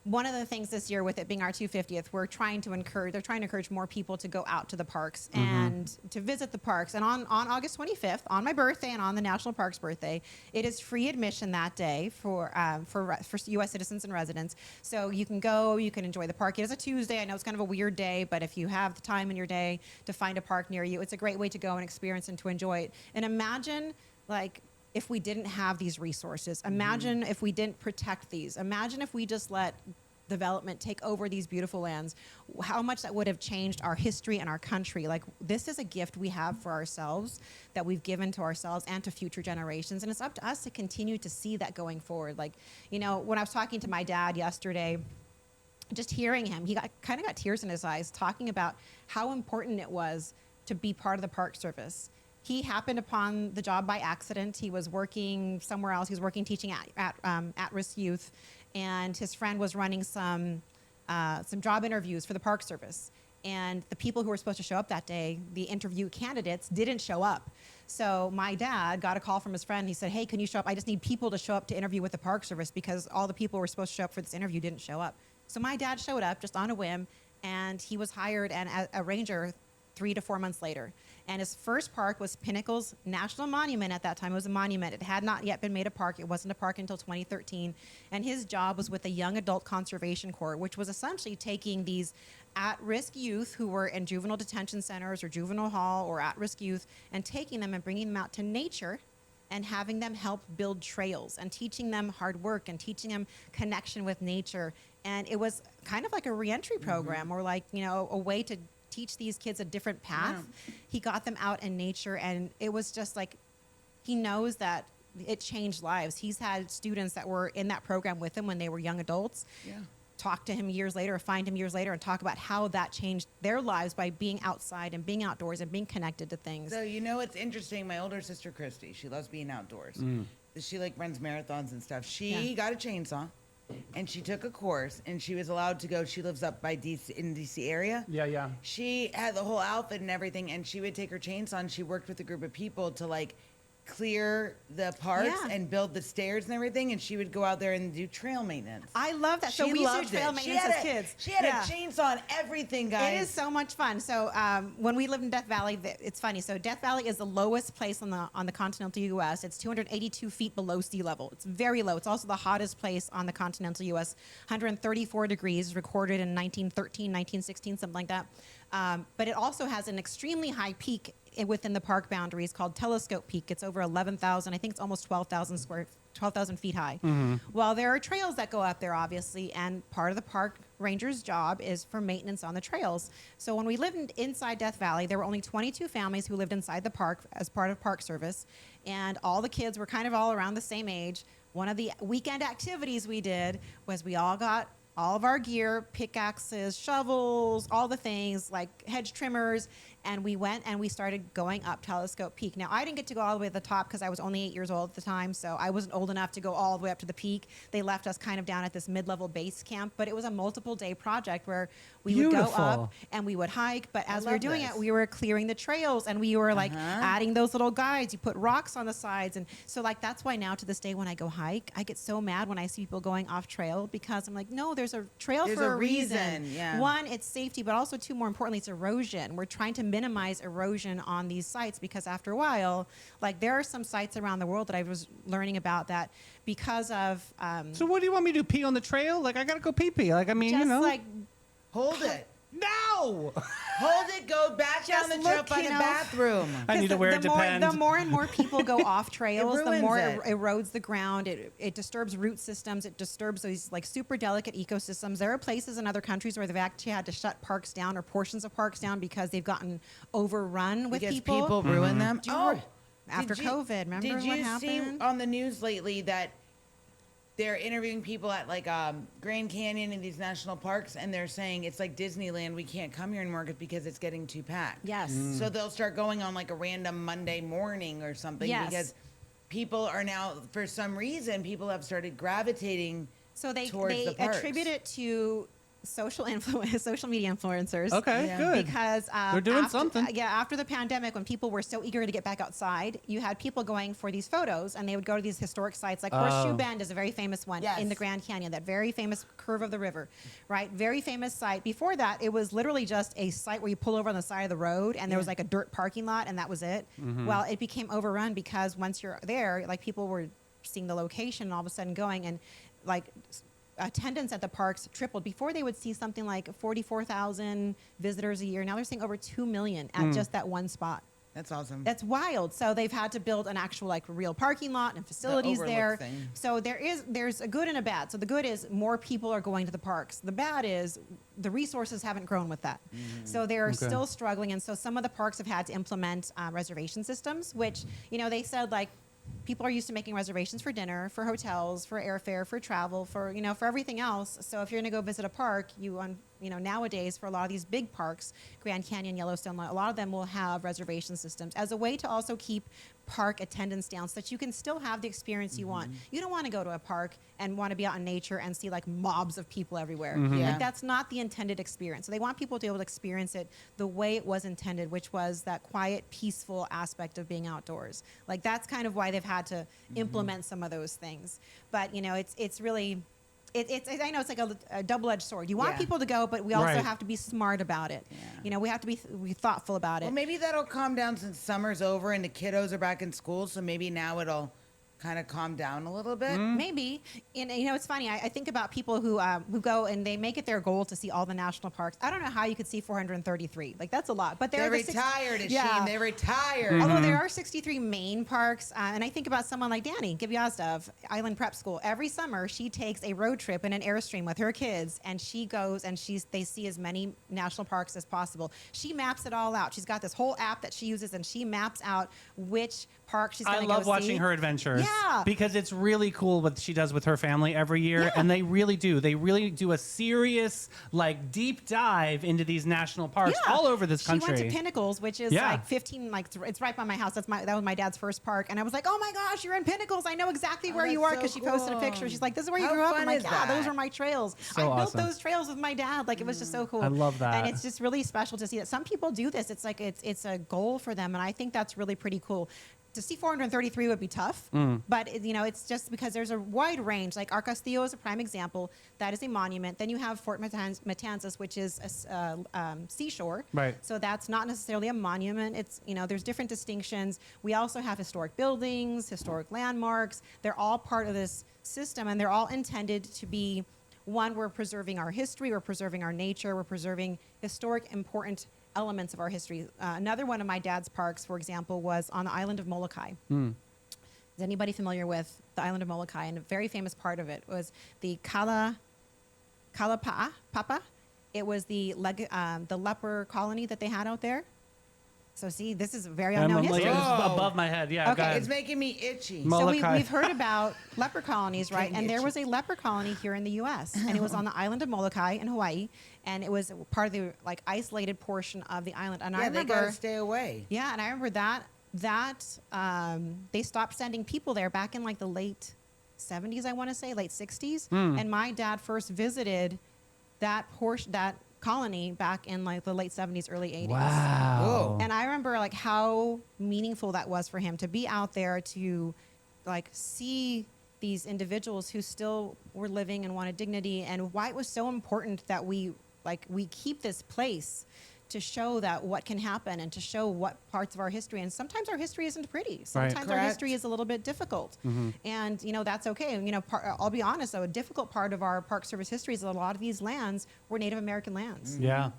one of the things this year with it being our 250th, they're trying to encourage more people to go out to the parks and to visit the parks. And on August 25th, on my birthday and on the National Parks birthday, it is free admission that day for U.S. citizens and residents. So you can go, you can enjoy the park. It is a Tuesday. I know it's kind of a weird day, but if you have the time in your day to find a park near you, it's a great way to go and experience and to enjoy it. And imagine, if we didn't have these resources, imagine if we didn't protect these, imagine if we just let development take over these beautiful lands, how much that would have changed our history and our country. Like, this is a gift we have for ourselves that we've given to ourselves and to future generations. And it's up to us to continue to see that going forward. When I was talking to my dad yesterday, just hearing him, he kind of got tears in his eyes talking about how important it was to be part of the Park Service. He happened upon the job by accident. He was working somewhere else. He was working teaching at-risk youth, and his friend was running some job interviews for the Park Service. And the people who were supposed to show up that day, the interview candidates, didn't show up. So my dad got a call from his friend. He said, "Hey, can you show up? I just need people to show up to interview with the Park Service because all the people who were supposed to show up for this interview didn't show up." So my dad showed up just on a whim, and he was hired as a ranger 3 to 4 months later. And his first park was Pinnacle's National Monument. At that time, it was a monument. It had not yet been made a park. It wasn't a park until 2013. And his job was with the Young Adult Conservation Corps, which was essentially taking these at-risk youth who were in juvenile detention centers or juvenile hall or at-risk youth and taking them and bringing them out to nature and having them help build trails and teaching them hard work and teaching them connection with nature. And it was kind of like a reentry program or a way to teach these kids a different path. Yeah. He got them out in nature, and it was just like, he knows that it changed lives. He's had students that were in that program with him when they were young adults. Yeah. Talk to him years later or find him years later and talk about how that changed their lives by being outside and being outdoors and being connected to things. So, it's interesting. My older sister, Christy, she loves being outdoors. She runs marathons and stuff. She got a chainsaw. And she took a course, and she was allowed to go. She lives up by DC area. Yeah. She had the whole outfit and everything, and she would take her chainsaw, and she worked with a group of people to clear the parks and build the stairs and everything, and she would go out there and do trail maintenance. I love that. So we used to do trail maintenance as kids. She had a chainsaw and everything, guys. It is so much fun. So when we lived in Death Valley, it's funny. So Death Valley is the lowest place on the continental U.S. It's 282 feet below sea level. It's very low. It's also the hottest place on the continental U.S. 134 degrees, recorded in 1913, 1916, something like that. But it also has an extremely high peak within the park boundaries called Telescope Peak. It's over 11,000. I think it's almost 12,000 feet high. Well, there are trails that go up there, obviously, and part of the park ranger's job is for maintenance on the trails. So when we lived inside Death Valley, there were only 22 families who lived inside the park as part of Park Service, and all the kids were kind of all around the same age. One of the weekend activities we did was we all got all of our gear, pickaxes, shovels, all the things like hedge trimmers, and we went and we started going up Telescope Peak. Now, I didn't get to go all the way to the top because I was only 8 years old at the time, so I wasn't old enough to go all the way up to the peak. They left us kind of down at this mid-level base camp, but it was a multiple-day project where we would go up and we would hike, but as we were doing it, we were clearing the trails, and we were adding those little guides. You put rocks on the sides, and so that's why now to this day when I go hike, I get so mad when I see people going off trail because I'm like, no, there's a trail for a reason. Yeah. One, it's safety, but also two, more importantly, it's erosion. We're trying to minimize erosion on these sites because after a while, there are some sites around the world that I was learning about that because of. So what do you want me to do? Pee on the trail? I gotta go pee. Hold it. No! Hold it, go back Just down the trail look, by you the know. bathroom. I need to wear it depend. The more and more people go off trails, the ruins more it. it erodes the ground. It disturbs root systems. It disturbs these like super delicate ecosystems. There are places in other countries where they've actually had to shut parks down or portions of parks down because they've gotten overrun with Because people. people ruin them. Do you Oh, remember- after did you- COVID, remember Did what you see happened? on the news lately that they're interviewing people at like Grand Canyon and these national parks, and they're saying it's like Disneyland. We can't come here anymore because it's getting too packed. Yes. So they'll start going on like a random Monday morning or something Yes. because people are now, for some reason, people have started gravitating So they towards the parks. attribute it to social media influencers. Okay, Yeah. good. Because They're doing after, something. Yeah, after the pandemic, when people were so eager to get back outside, you had people going for these photos, and they would go to these historic sites. Like Horseshoe Bend is a very famous one Yes. in the Grand Canyon, that very famous curve of the river, right? Very famous site. Before that, it was literally just a site where you pull over on the side of the road, and there was like a dirt parking lot, and that was it. Well, it became overrun because once you're there, like people were seeing the location and all of a sudden going, and like attendance at the parks tripled. Before, they would see something like 44,000 visitors a year. Now they're seeing over 2 million at just that one spot. That's awesome. That's wild. So they've had to build an actual like real parking lot and facilities overlook there. thing. So there's a good and a bad. So the good is more people are going to the parks. The bad is the resources haven't grown with that. So they're still struggling. And so some of the parks have had to implement reservation systems, which, you know, they said like people are used to making reservations for dinner, for hotels, for airfare, for travel, for, you know, for everything else. So if you're going to go visit a park, you know, nowadays for a lot of these big parks, Grand Canyon, Yellowstone, a lot of them will have reservation systems as a way to also keep park attendance down so that you can still have the experience you want. You don't want to go to a park and want to be out in nature and see like mobs of people everywhere. Yeah. Like that's not the intended experience. So they want people to be able to experience it the way it was intended, which was that quiet, peaceful aspect of being outdoors. Like that's kind of why they've had to implement some of those things. But, you know, it's really... I know it's like a double-edged sword. You want Yeah. people to go, but we also Right. have to be smart about it. Yeah. You know, we have to be thoughtful about it. Well, maybe that'll calm down since summer's over and the kiddos are back in school. So maybe now it'll kind of calm down a little bit. Maybe. And, you know, it's funny. I think about people who go and they make it their goal to see all the national parks. I don't know how you could see 433. Like, that's a lot. But They're the retired, Ixiim. Yeah. They're retired. Although there are 63 main parks, and I think about someone like Danny Gibyazda of Island Prep School. Every summer, she takes a road trip in an Airstream with her kids, and she goes and they see as many national parks as possible. She maps it all out. She's got this whole app that she uses, and she maps out which park she's going I to go love see. watching her adventures. Yeah. Because it's really cool what she does with her family every year. Yeah. And they really do. They really do a serious, like, deep dive into these national parks Yeah. all over this She country. went to Pinnacles, which is Yeah. like 15, like it's right by my house. That was my dad's first park, and I was like, "Oh my gosh, you're in Pinnacles! I know exactly where you that's are," so because she posted a cool. picture. She's like, "This is where you How grew up." fun I'm like, is "Yeah, those that? are my trails. So I built awesome. those trails with my dad. Like it was just so cool." I love that. and it's just really special to see that some people do this. It's like it's a goal for them, and I think that's really pretty cool. To see 433 would be tough, but you know, it's just because there's a wide range. Like Castillo is a prime example. That is a monument. Then you have Fort Matanzas, which is a seashore. Right. So that's not necessarily a monument. It's, you know, there's different distinctions. We also have historic buildings, historic landmarks. They're all part of this system, and they're all intended to be, one, we're preserving our history, we're preserving our nature, we're preserving historic, important elements of our history. Another one of my dad's parks, for example, was on the island of Molokai. Is anybody familiar with the island of Molokai? And a very famous part of it was the Kalapapa. It was the leper colony that they had out there. So see, this is very I'm unknown like, history. it's Whoa. above my head. Yeah, Okay, go ahead. It's making me itchy. Mo- So Molokai. we've heard about leper colonies, right? Getting And there itchy. was a leper colony here in the U.S. and it was on the island of Molokai in Hawaii, and it was part of the like isolated portion of the island. And I Yeah, they remember, gotta stay away. yeah, and I remember that they stopped sending people there back in like the late 70s, I want to say, late 60s. And my dad first visited that colony back in like the late 70s, early 80s. Wow. Whoa. And I remember like how meaningful that was for him to be out there to like see these individuals who still were living and wanted dignity, and why it was so important that we keep this place to show that what can happen and to show what parts of our history. And sometimes our history isn't pretty. Sometimes our Correct. history is a little bit difficult. And, you know, that's okay. You know, I'll be honest, though, a difficult part of our Park Service history is that a lot of these lands were Native American lands. Yeah.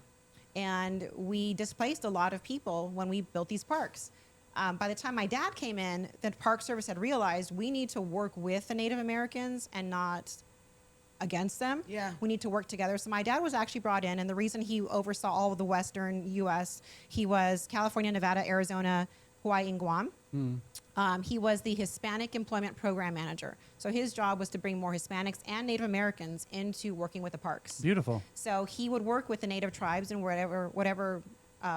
And we displaced a lot of people when we built these parks. By the time my dad came in, the Park Service had realized we need to work with the Native Americans and not against them. Yeah. We need to work together. So my dad was actually brought in, and the reason he oversaw all of the Western U.S., he was California, Nevada, Arizona, Hawaii, and Guam. He was the Hispanic Employment Program Manager. So his job was to bring more Hispanics and Native Americans into working with the parks. Beautiful. So he would work with the Native tribes in whatever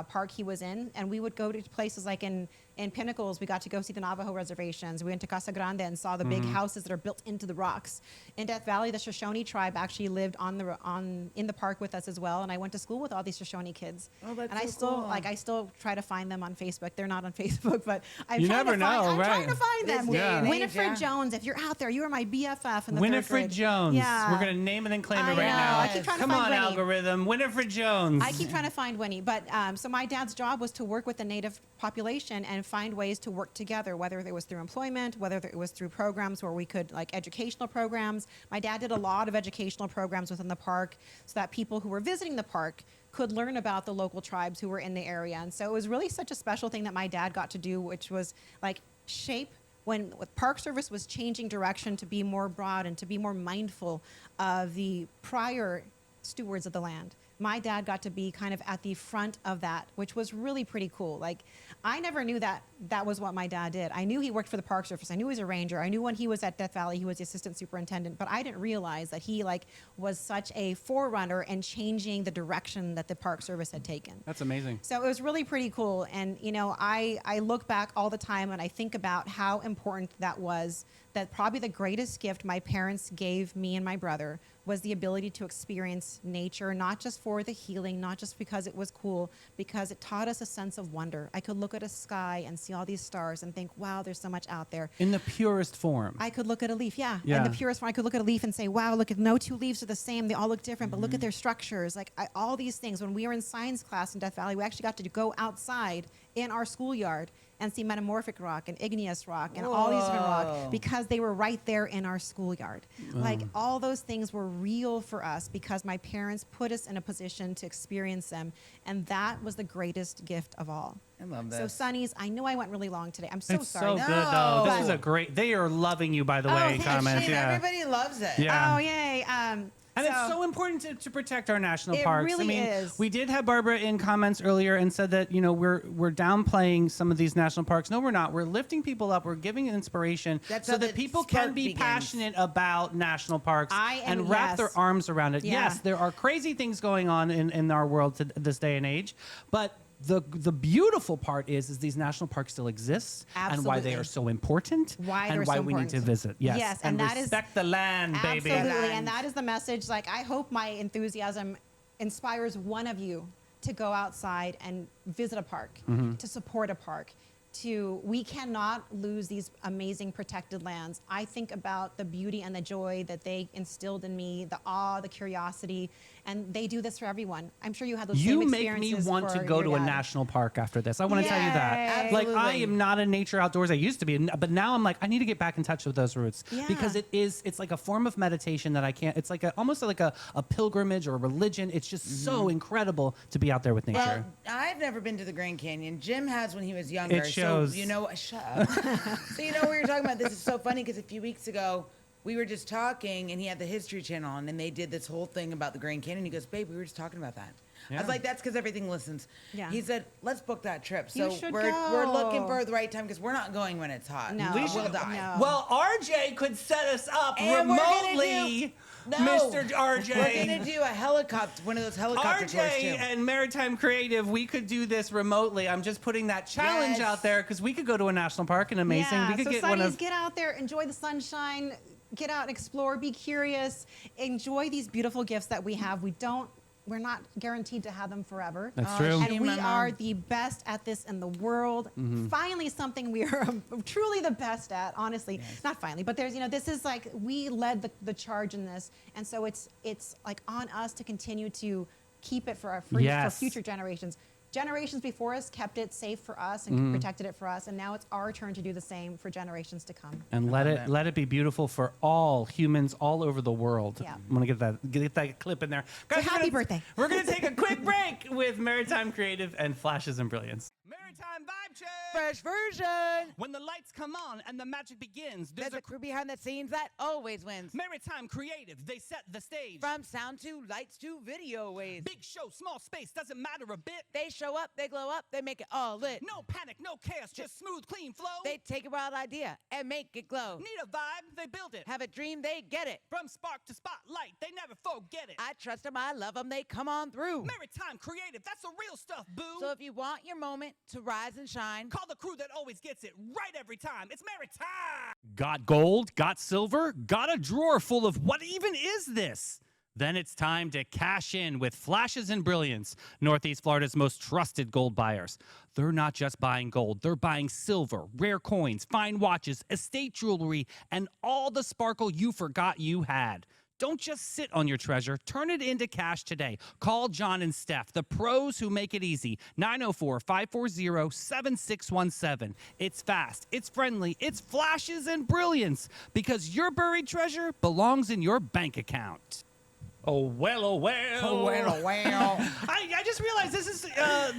park he was in, and we would go to places like in Pinnacles. We got to go see the Navajo reservations. We went to Casa Grande and saw the big houses that are built into the rocks. In Death Valley, the Shoshone tribe actually lived in the park with us as well, and I went to school with all these Shoshone kids. Oh, that's and so I still try to find them on Facebook. They're not on Facebook, but I'm You trying never to find, know, I'm right? trying to find them. This day and age, Winifred yeah. Jones, if you're out there, you are my BFF in the third Winifred grade. Jones. Yeah. We're going to name it and claim I it right know. now. I keep trying to Come find on, Winnie. algorithm. Winifred Jones. I keep trying to find Winnie, but so my dad's job was to work with the Native population and find ways to work together, whether it was through employment, whether it was through programs where we could, like educational programs. My dad did a lot of educational programs within the park so that people who were visiting the park could learn about the local tribes who were in the area. And so it was really such a special thing that my dad got to do, which was like shape when Park Service was changing direction to be more broad and to be more mindful of the prior stewards of the land. My dad got to be kind of at the front of that, which was really pretty cool. Like, I never knew that that was what my dad did. I knew he worked for the Park Service. I knew he was a ranger. I knew when he was at Death Valley, he was the assistant superintendent, but I didn't realize that he was such a forerunner in changing the direction that the Park Service had taken. That's amazing. So it was really pretty cool. And, I look back all the time and I think about how important that was, that probably the greatest gift my parents gave me and my brother was the ability to experience nature, not just for the healing, not just because it was cool, because it taught us a sense of wonder. I could look at a sky and see all these stars and think, wow, there's so much out there. In the purest form. I could look at a leaf, yeah. Yeah. In the purest form, I could look at a leaf and say, wow, look, no two leaves are the same. They all look different, but look at their structures. All these things. When we were in science class in Death Valley, we actually got to go outside in our schoolyard and see metamorphic rock and igneous rock and all these different rock because they were right there in our schoolyard. Like, all those things were real for us because my parents put us in a position to experience them, and that was the greatest gift of all. I love So, this. Sonnies, I know I went really long today. I'm so It's sorry. so good, though. This No. is a great. They are loving you, by the Oh, way, in thank comments. Shit, Yeah. everybody loves it. Yeah. Oh, yay. And it's so important to protect our national It parks. really I mean, is. we did have Barbara in comments earlier and said that, we're downplaying some of these national parks. No, we're not. We're lifting people up. We're giving inspiration That's so how that the people spark can be begins. passionate about national parks and wrap yes. their arms around it. Yeah. Yes, there are crazy things going on in our world to this day and age, but the beautiful part is these national parks still exist and why they Absolutely. are so important Why and they're why so we need to important. visit. Yes, Yes, and and that is- respect the land, baby. Absolutely, and that is the message. Like, I hope my enthusiasm inspires one of you to go outside and visit a park, to support a park. We cannot lose these amazing protected lands. I think about the beauty and the joy that they instilled in me, the awe, the curiosity, and they do this for everyone. I'm sure you had those You same make me experiences want to for go your to a dad. national park after this. I want to tell you that. Yay. Like, I Absolutely. am not a nature outdoors. I used to be, but now I'm like, I need to get back in touch with those roots because Yeah. it's like a form of meditation that I can't. It's like almost like a pilgrimage or a religion. It's just so incredible to be out there with nature. Well, I've never been to the Grand Canyon. Jim has when he was younger. It shows. So, shut up. So, we were talking about this is so funny because a few weeks ago, we were just talking and he had the History Channel on and they did this whole thing about the Grand Canyon. He goes, babe, we were just talking about that. I Yeah. was like, that's because everything listens. Yeah. He said, let's book that trip. You So should we're looking go. for the right time because we're not going when it's hot. No. We'll die. No. Well, RJ could set us up And we're gonna remotely, No. Mr. RJ. We're going to do a helicopter, one of those helicopter tours RJ too. and Maritime Creative, we could do this remotely. I'm just putting that challenge Yes. out there because we could go to a national park and amazing. Yeah, We could so get Sonnies, one of. get out there, enjoy the sunshine, get out and explore, be curious, enjoy these beautiful gifts that we have. We're not guaranteed to have them forever. That's Oh, true. shame. And we my mom. are the best at this in the world. Finally, something we are truly the best at, honestly. Not finally, but there's, this is like, we led the charge in this. And so it's like on us to continue to keep it for Yes. future generations. generations before us kept it safe for us and protected it for us, and now it's our turn to do the same for generations to come. And let it be beautiful for all humans all over the world. Yeah. I'm gonna get that clip in there. Guys, happy birthday. We're gonna take a quick break with Maritime Creative and Flashes and Brilliance. Maritime Vibe Check. Fresh version. When the lights come on and the magic begins, There's a crew behind the scenes that always wins. Maritime Creative. They set the stage. From sound to lights to video waves. Big show, small space, doesn't matter a bit. They show up, they glow up, they make it all lit. No panic, no chaos, just smooth, clean flow. They take a wild idea and make it glow. Need a vibe, they build it. Have a dream, they get it. From spark to spotlight, they never forget it. I trust them, I love them, they come on through. Maritime Creative, that's the real stuff, boo. So if you want your moment to rise and shine, call the crew that always gets it right every time. It's Maritime. Got gold? Got silver? Got a drawer full of what even is this? Then it's time to cash in with Flashes and Brilliance, Northeast Florida's most trusted gold buyers. They're not just buying gold, they're buying silver, rare coins, fine watches, estate jewelry, and all the sparkle you forgot you had. Don't just sit on your treasure. Turn it into cash today. Call John and Steph, the pros who make it easy. 904-540-7617. It's fast, it's friendly, it's Flashes and Brilliance, because your buried treasure belongs in your bank account. Oh, well, oh, well. oh well, well. I just realized this is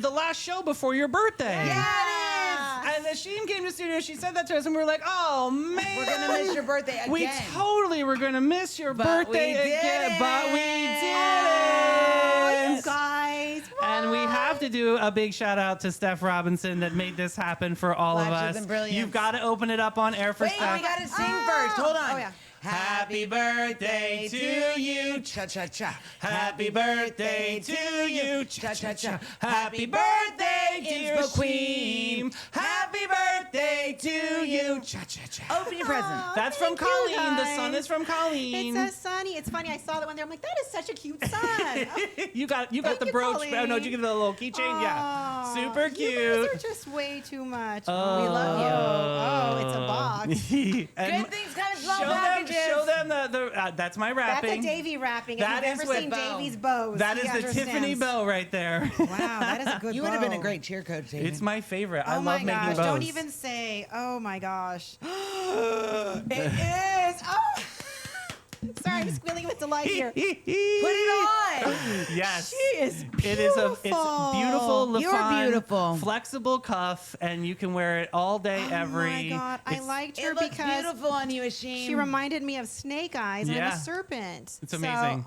the last show before your birthday. Yeah, And Ixiim came to studio, she said that to us, and we were like, oh, man. we're gonna miss your birthday again. We totally were going to miss your birthday we did again, it. but we Oh, didn't. you guys. And we have to do a big shout out to Steph Robinson that made this happen for all of Flashes us. and Brilliance. You've got to open it up on air for Wait, Steph. we gotta sing first. Hold on. Oh, yeah. Happy birthday to you, cha cha cha. Happy birthday to you, cha cha cha. Happy birthday, dear Inspo Queen. Happy birthday to you, cha cha cha. Open your present. That's from Thank you, Colleen. The guys. sun is from Colleen. It says Sunny. It's funny. I saw that one there. I'm like, that is such a cute sun. Oh, you got Thank the you, brooch. Colleen. Oh, no, did you get the little keychain? Yeah. Aw, Super cute. You guys are just way too much. Oh. We love you. Oh, it's a box. And Good things come in small show them, packages. show them that's my That's wrapping. a Davy wrapping. That if is you've with ever seen bow. Davy's bows, That he is the understands. Tiffany bow right there. Wow, that is a good You bow. would have been a great cheer coach, David. It's my favorite. I Oh love my making gosh, bows. don't even say, oh my gosh. It is. Oh. Sorry, I'm squealing with delight here. Put it on. Yes. She is beautiful. It is it's beautiful, You're LaFon, beautiful. flexible cuff, and you can wear it all day, every. Oh my God, I It's- liked her It looks because beautiful on you, Ixiim. she reminded me of Snake Eyes and I'm Yeah. a serpent. It's amazing.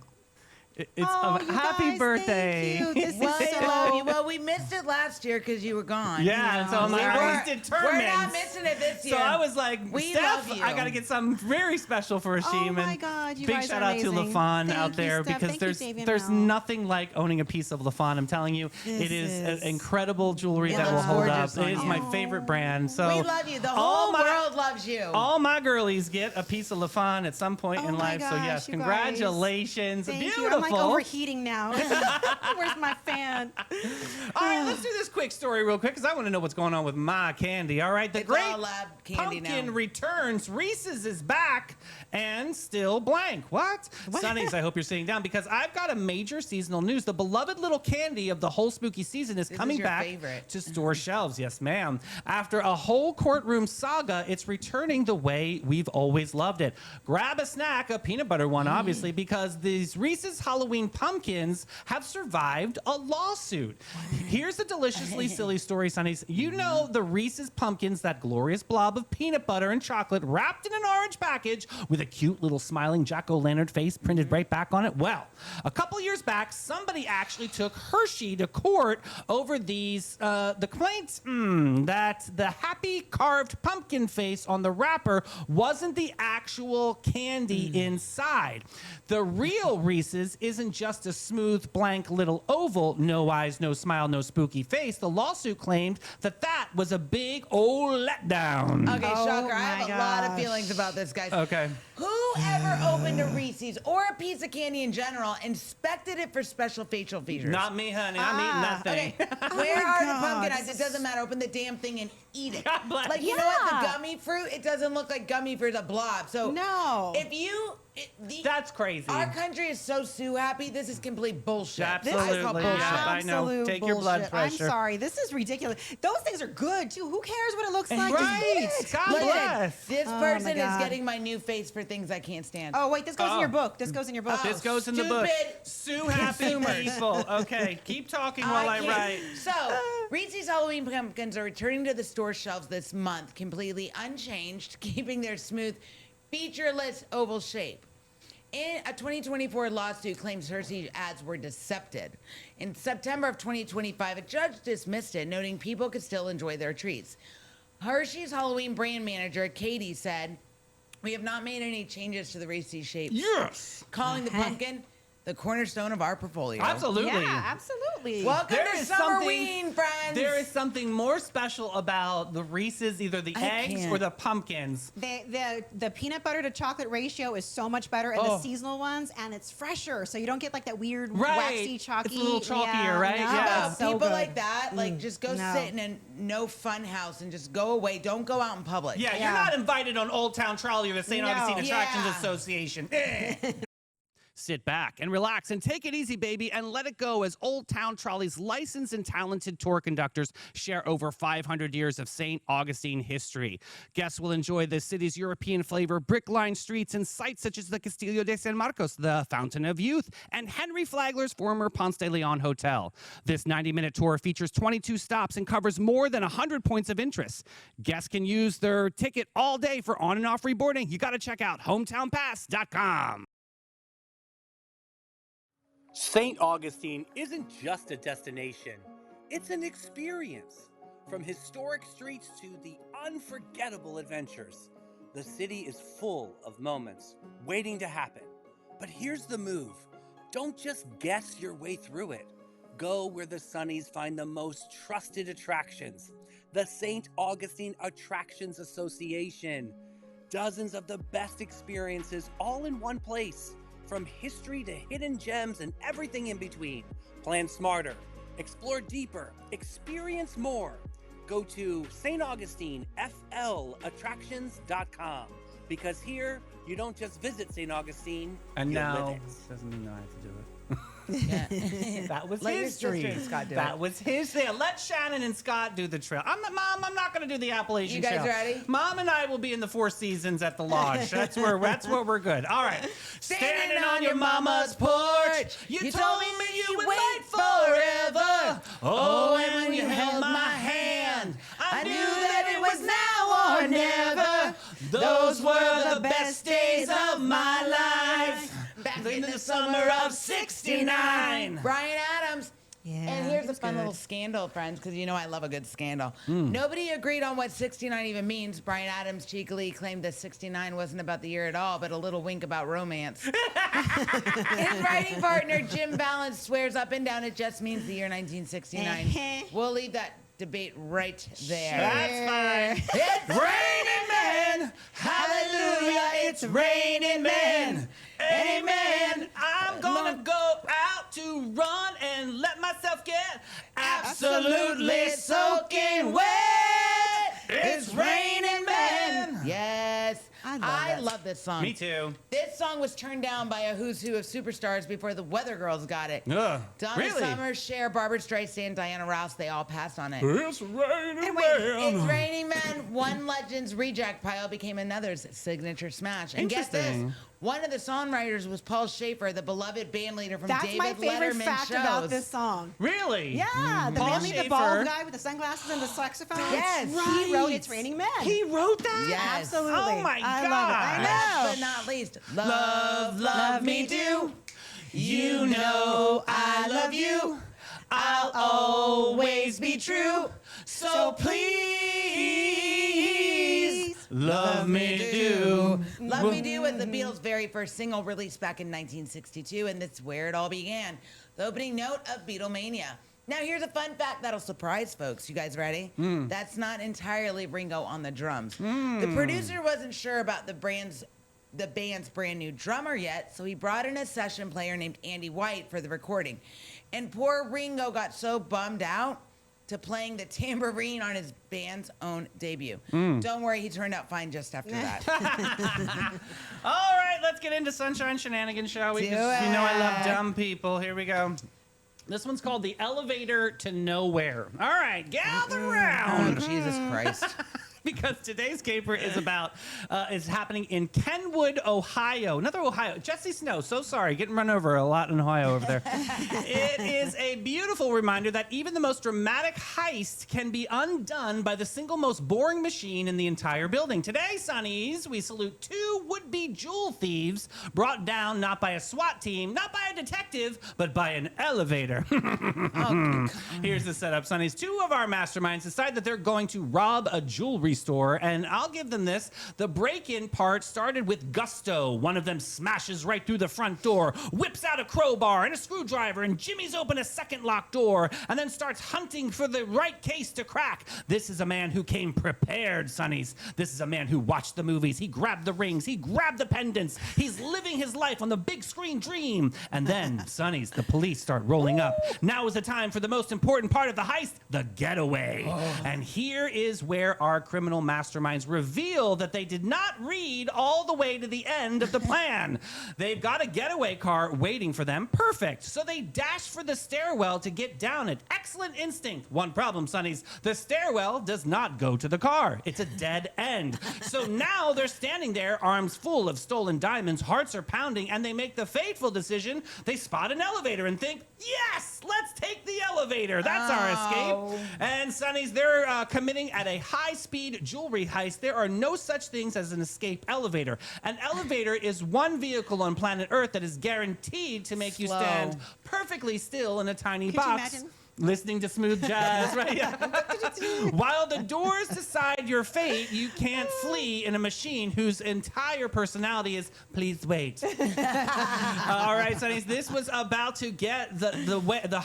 It's Oh, you happy guys, birthday. Thank you. This Well, is I love you. so. Well, we missed it last year because you were gone. Yeah, and so I'm like, I was determined. We're not missing it this year. So I was like, We Steph, love you. I got to get something very special for Ixiim. Oh my and God, you big guys shout are out to amazing. LaFon Thank out you, there Steph. because Thank you, there's Davey and there's Mel. nothing like owning a piece of LaFon. I'm telling you, This it is is- incredible jewelry It that will looks hold up. gorgeous It on is you. my favorite brand. So we love you. The all whole my- world loves you. All my girlies get a piece of LaFon at some point Oh in my life. So gosh, yes, you guys. congratulations. Thank Beautiful. you. I'm like overheating now. Where's my fan? All right, let's do this quick story real quick because I want to know what's going on with my candy. All right, the It's great all lab candy pumpkin now. returns. Reese's is back and still blank. What? Sunnies, I hope you're sitting down because I've got a major seasonal news. The beloved little candy of the whole spooky season is This coming is your back favorite. to store shelves. Yes, ma'am. After a whole courtroom saga, it's returning the way we've always loved it. Grab a snack, a peanut butter one, obviously, because these Reese's Halloween pumpkins have survived a lawsuit. Here's a deliciously silly story, Sunnies. You know the Reese's pumpkins, that glorious blob of peanut butter and chocolate wrapped in an orange package with a cute little smiling jack-o'-lantern face printed right back on it? Well, a couple years back, somebody actually took Hershey to court over these, the complaints that the happy carved pumpkin face on the wrapper wasn't the actual candy inside. The real Reese's isn't just a smooth, blank little oval, no eyes, no smile, no spooky face. The lawsuit claimed that that was a big old letdown. Okay, Oh shocker. I my have a lot of gosh. feelings about this, guys. Okay. Who ever opened a Reese's or a piece of candy in general, inspected it for special facial features? Not me, honey. I'm eating that thing. Okay. Where are the God. pumpkin eyes? It doesn't matter. Open the damn thing and eat it. God bless. Like, you know what? The Yeah. gummy fruit, it doesn't look like gummy fruit, it's a blob. So No. if you... That's crazy. Our country is so Sue happy. This is complete bullshit. Absolutely. This is called bullshit. Yeah, I know. Absolute Take your blood bullshit. pressure. I'm sorry. This is ridiculous. Those things are good, too. Who cares what it looks like? Just Right. eat it. God Listen, bless. this Oh, person my is God. getting my new face for things I can't stand. Oh, wait. This goes in Oh. your book. This goes in your book. This goes in the book. Stupid Sue happy consumers. people. Okay, keep talking while I can't. write. So, Reese's Halloween pumpkins are returning to the store shelves this month, completely unchanged, keeping their smooth, featureless oval shape. In a 2024 lawsuit claims Hershey's ads were deceptive. In September of 2025, a judge dismissed it, noting people could still enjoy their treats. Hershey's Halloween brand manager, Katie, said, "We have not made any changes to the Reese's shape, Yes. calling the pumpkin the cornerstone of our portfolio." Absolutely. Yeah, absolutely. Welcome There to is Summerween, friends. There is something more special about the Reese's, either the I eggs can't. or the pumpkins. The peanut butter to chocolate ratio is so much better in Oh. the seasonal ones, and it's fresher, so you don't get like that weird Right. waxy chalky. It's a little chalkier, right? No, Yeah. it's so people good. like that, like just go No. sit in a no fun house and just go away. Don't go out in public. Yeah, you're Yeah. not invited on Old Town Trolley or the St. No. Augustine Attractions Yeah. Association. Sit back and relax and take it easy, baby, and let it go as Old Town Trolley's licensed and talented tour conductors share over 500 years of St. Augustine history. Guests will enjoy the city's European flavor, brick-lined streets, and sites such as the Castillo de San Marcos, the Fountain of Youth, and Henry Flagler's former Ponce de Leon Hotel. This 90-minute tour features 22 stops and covers more than 100 points of interest. Guests can use their ticket all day for on and off reboarding. You got to check out hometownpass.com. St. Augustine isn't just a destination, it's an experience. From historic streets to the unforgettable adventures, the city is full of moments waiting to happen. But here's the move. Don't just guess your way through it. Go where the Sunnies find the most trusted attractions. The St. Augustine Attractions Association. Dozens of the best experiences all in one place. From history to hidden gems and everything in between. Plan smarter, explore deeper, experience more. Go to StAugustineFLAttractions.com because here you don't just visit St. Augustine, And you now, live it. doesn't mean I have to do it. Yeah. That was Let your history. sister and Scott do That it. was his thing. Let Shannon and Scott do the trail. Mom, I'm not going to do the Appalachian You guys Trail. ready? Mom and I will be in the Four Seasons at the lodge. That's where we're good. All right. Standing on your mama's porch, you told me you would wait forever. Oh, and when you held my hand, I knew that it was now or never. Those were the best days of my life. Back in the summer of '69. Brian Adams. Yeah, And here's a he's fun good. little scandal, friends, because you know I love a good scandal. Nobody agreed on what 69 even means. Brian Adams cheekily claimed that 69 wasn't about the year at all, but a little wink about romance. His writing partner, Jim Balance, swears up and down it just means the year 1969. We'll leave that debate right there. That's fine. It's raining men. Hallelujah. It's raining men. Amen. I'm gonna go out to run and let myself get absolutely soaking wet. It's raining men. Yes. I love I it. love this song. Me too. This song was turned down by a who's who of superstars before the Weather Girls got it. Ugh, Donna really? Summer, Cher, Barbara Streisand, Diana Ross, they all passed on it. It's raining And wait, It's Raining Men, one legend's reject pile became another's signature smash. And get this, Interesting. one of the songwriters was Paul Schaefer, the beloved bandleader from That's David my favorite Letterman fact shows. about this song. Really? Yeah, the Paul man, the Schaefer. bald guy with the sunglasses and the saxophone. Yes. He wrote "It's Raining Men." He wrote that? Yes. Absolutely. Oh my I love it. God. I know. Last but not least, Love me do. You know I love you. I'll always be true. So please love me do. Love Me Do was the Beatles' very first single released back in 1962, and that's where it all began. The opening note of Beatlemania. Now, here's a fun fact that'll surprise folks. You guys ready? That's not entirely Ringo on the drums. The producer wasn't sure about the band's the band's brand new drummer yet, so he brought in a session player named Andy White for the recording. And poor Ringo got so bummed out to playing the tambourine on his band's own debut. Don't worry, he turned out fine just after that. All right, let's get into Sunshine Shenanigans, shall we? 'Cause you know I love dumb people. Here we go. This one's called The Elevator to Nowhere. All right, gather round. Oh, Jesus Christ. Because today's caper is happening in Kenwood, Ohio. Another Ohio. Jesse Snow, so sorry. Getting run over a lot in Ohio over there. It is a beautiful reminder that even the most dramatic heist can be undone by the single most boring machine in the entire building. Today, Sonnies, we salute 2 would-be jewel thieves brought down not by a SWAT team, not by a detective, but by an elevator. Here's the setup, Sonnies. 2 of our masterminds decide that they're going to rob a jewelry store, and I'll give them this. The break-in part started with gusto. One of them smashes right through the front door, whips out a crowbar and a screwdriver, and jimmies open a second locked door, and then starts hunting for the right case to crack. This is a man who came prepared, Sonnies. This is a man who watched the movies. He grabbed the rings. He grabbed the pendants. He's living his life on the big screen dream. And then, Sonnies, the police start rolling up. Now is the time for the most important part of the heist, the getaway. And here is where our criminal masterminds reveal that they did not read all the way to the end of the plan. They've got a getaway car waiting for them. Perfect. So they dash for the stairwell to get down it. Excellent instinct. One problem, Sonnies. The stairwell does not go to the car. It's a dead end. So now they're standing there, arms full of stolen diamonds, hearts are pounding, and they make the fateful decision. They spot an elevator and think, yes, let's take the elevator. That's our escape. And Sonnies, they're committing at a high-speed jewelry heist. There are no such things as an escape elevator. An elevator is one vehicle on planet Earth that is guaranteed to make you stand perfectly still in a tiny Could box. you imagine? Listening to smooth jazz, right? Yeah. While the doors decide your fate, you can't flee in a machine whose entire personality is, please wait. All right, Sonnies, this was about to get, the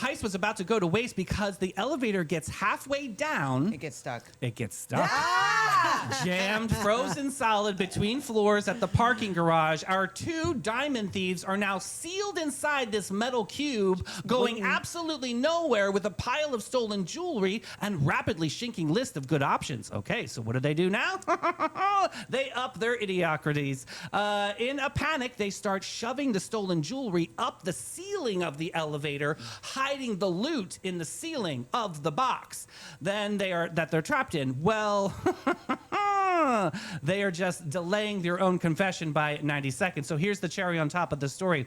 heist was about to go to waste because the elevator gets halfway down. It gets stuck. It gets stuck. Jammed, frozen solid between floors at the parking garage. Our 2 diamond thieves are now sealed inside this metal cube, going absolutely nowhere with a pile of stolen jewelry and rapidly shrinking list of good options. Okay, so what do they do now? They up their idiocrities. In a panic, they start shoving the stolen jewelry up the ceiling of the elevator, hiding the loot in the ceiling of the box. Then they're trapped in. Well, they are just delaying their own confession by 90 seconds. So here's the cherry on top of the story.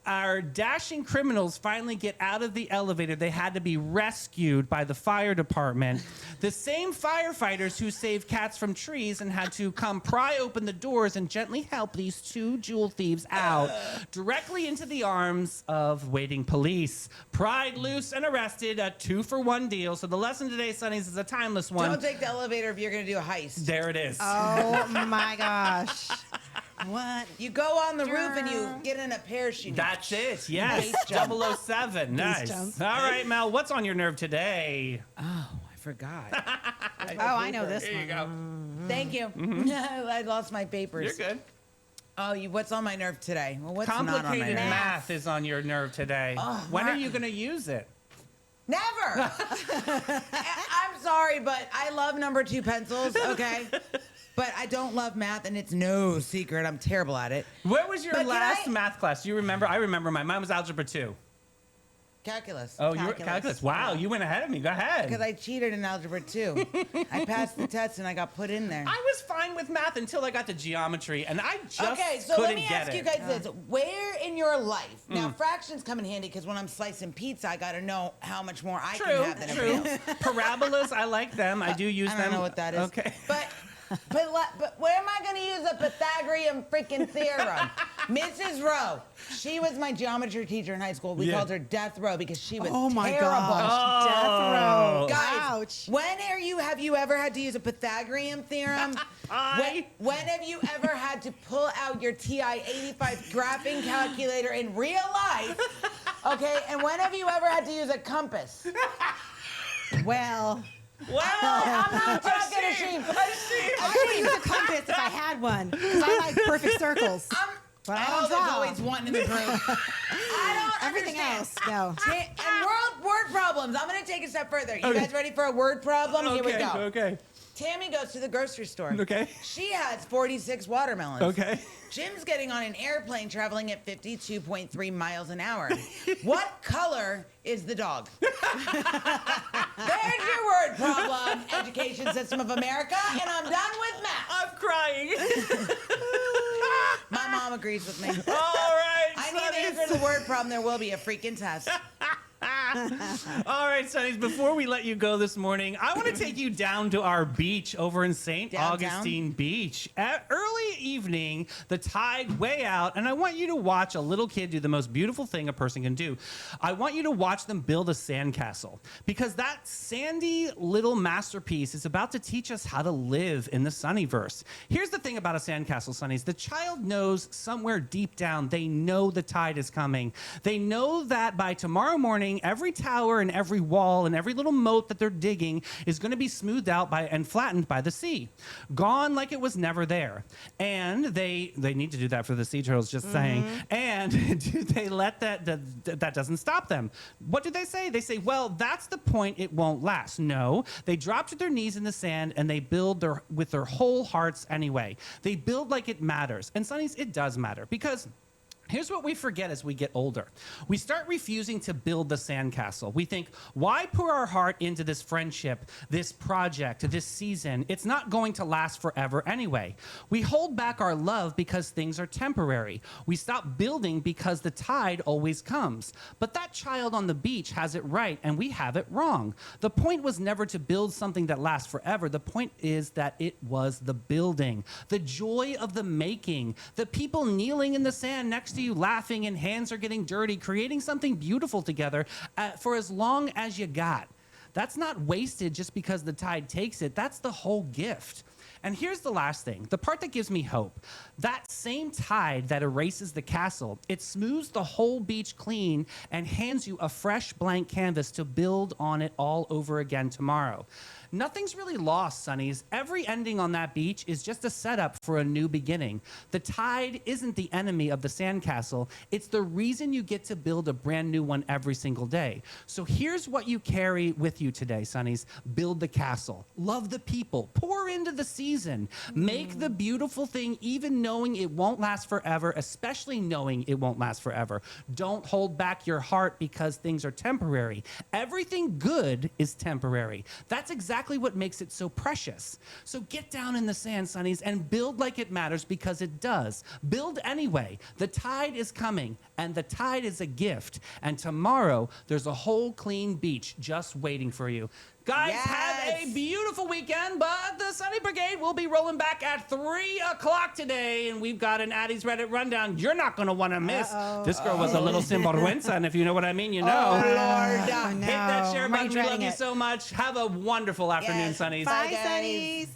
Our dashing criminals finally get out of the elevator. They had to be rescued by the fire department. The same firefighters who saved cats from trees and had to come pry open the doors and gently help these 2 jewel thieves out directly into the arms of waiting police. Pried loose and arrested, a 2-for-1 deal. So the lesson today, Sonnies, is a timeless one. Don't take the elevator if you're going to do a heist. There it is. Oh my gosh. What? You go on the roof and you get in a parachute. That's it. Yes. Base jump. 007. Nice. jump. All right, Mel, what's on your nerve today? Oh, I forgot. I know this Here one. you go. Thank you. I lost my papers. You're good. Oh, what's on my nerve today? Well, what's not on my Complicated nerve? math is on your nerve today. When are you going to use it? Never. I'm sorry, but I love number 2 pencils, okay? But I don't love math, and it's no secret. I'm terrible at it. Where was your But can last I- math class? Do you remember? I remember mine was Algebra 2. Calculus. Oh, you were Calculus. calculus. Wow, you went ahead of me. Go ahead. Because I cheated in Algebra 2. I passed the test, and I got put in there. I was fine with math until I got to geometry, and I just Okay, so couldn't let me get ask it. you guys this. Where in your life, now fractions come in handy because when I'm slicing pizza, I got to know how much more I True, can have than everybody true. else. Parabolas, I like them. I do use I them. don't know what that is. Okay. But where am I going to use a Pythagorean freaking theorem? Mrs. Rowe, she was my geometry teacher in high school. We Yeah. called her Death Row because she was Oh my terrible. gosh. Death Oh. row. Guys, Ouch. have you ever had to use a Pythagorean theorem? When have you ever had to pull out your TI-85 graphing calculator in real life? Okay, and when have you ever had to use a compass? Well, Wow. I'm not talking Ixiim. Ixiim. I would use a compass if I had one, because I like perfect circles. But I don't Oh, there's draw. always one in the group. I don't Everything understand. else, no. And word problems. I'm going to take a step further. You Okay. guys ready for a word problem? Here we go. Okay. Tammy goes to the grocery store. Okay. She has 46 watermelons. Okay. Jim's getting on an airplane traveling at 52.3 miles an hour. What color is the dog? There's your word problem, Education System of America, and I'm done with math. I'm crying. My mom agrees with me. All right. I need the Sonnies. answer to the word problem. There will be a freaking test. All right, Sonnies, before we let you go this morning, I want to take you down to our beach over in St. Downtown? Augustine Beach. At early evening, the tide way out, and I want you to watch a little kid do the most beautiful thing a person can do. I want you to watch them build a sandcastle, because that sandy little masterpiece is about to teach us how to live in the Sunnyverse. Here's the thing about a sandcastle, Sonnies. The child knows somewhere deep down, they know the tide is coming. They know that by tomorrow morning, every tower and every wall and every little moat that they're digging is going to be smoothed out by and flattened by the sea, gone like it was never there. And they need to do that for the sea turtles, just saying. And do they let that doesn't stop them? What do they say? They say, well, that's the point, it won't last. No, they drop to their knees in the sand and they build with their whole hearts anyway. They build like it matters. And Sonnies, it does matter, because here's what we forget as we get older. We start refusing to build the sandcastle. We think, why pour our heart into this friendship, this project, this season? It's not going to last forever anyway. We hold back our love because things are temporary. We stop building because the tide always comes. But that child on the beach has it right, and we have it wrong. The point was never to build something that lasts forever. The point is that it was the building, the joy of the making, the people kneeling in the sand next to you laughing and hands are getting dirty, creating something beautiful together for as long as you got. That's not wasted just because the tide takes it. That's the whole gift. And here's the last thing, the part that gives me hope. That same tide that erases the castle, it smooths the whole beach clean and hands you a fresh blank canvas to build on it all over again tomorrow. Nothing's really lost, Sonnies. Every ending on that beach is just a setup for a new beginning. The tide isn't the enemy of the sandcastle. It's the reason you get to build a brand new one every single day. So here's what you carry with you today, Sonnies. Build the castle. Love the people. Pour into the season. Make the beautiful thing, even knowing it won't last forever, especially knowing it won't last forever. Don't hold back your heart because things are temporary. Everything good is temporary. That's exactly what makes it so precious. So get down in the sand, Sonnies, and build like it matters, because it does. Build anyway. The tide is coming, and the tide is a gift. And tomorrow, there's a whole clean beach just waiting for you. Guys, have a beautiful weekend, but the Sunny Brigade will be rolling back at 3 o'clock today, and we've got an Addie's Reddit rundown you're not going to want to miss. This girl was a little sinvergüenza, and if you know what I mean, you know. Oh, Lord. Oh, no. Hit that share I'm button. We love regretting you it. so much. Have a wonderful afternoon, Yes. Sonnies. Bye, guys. Sonnies.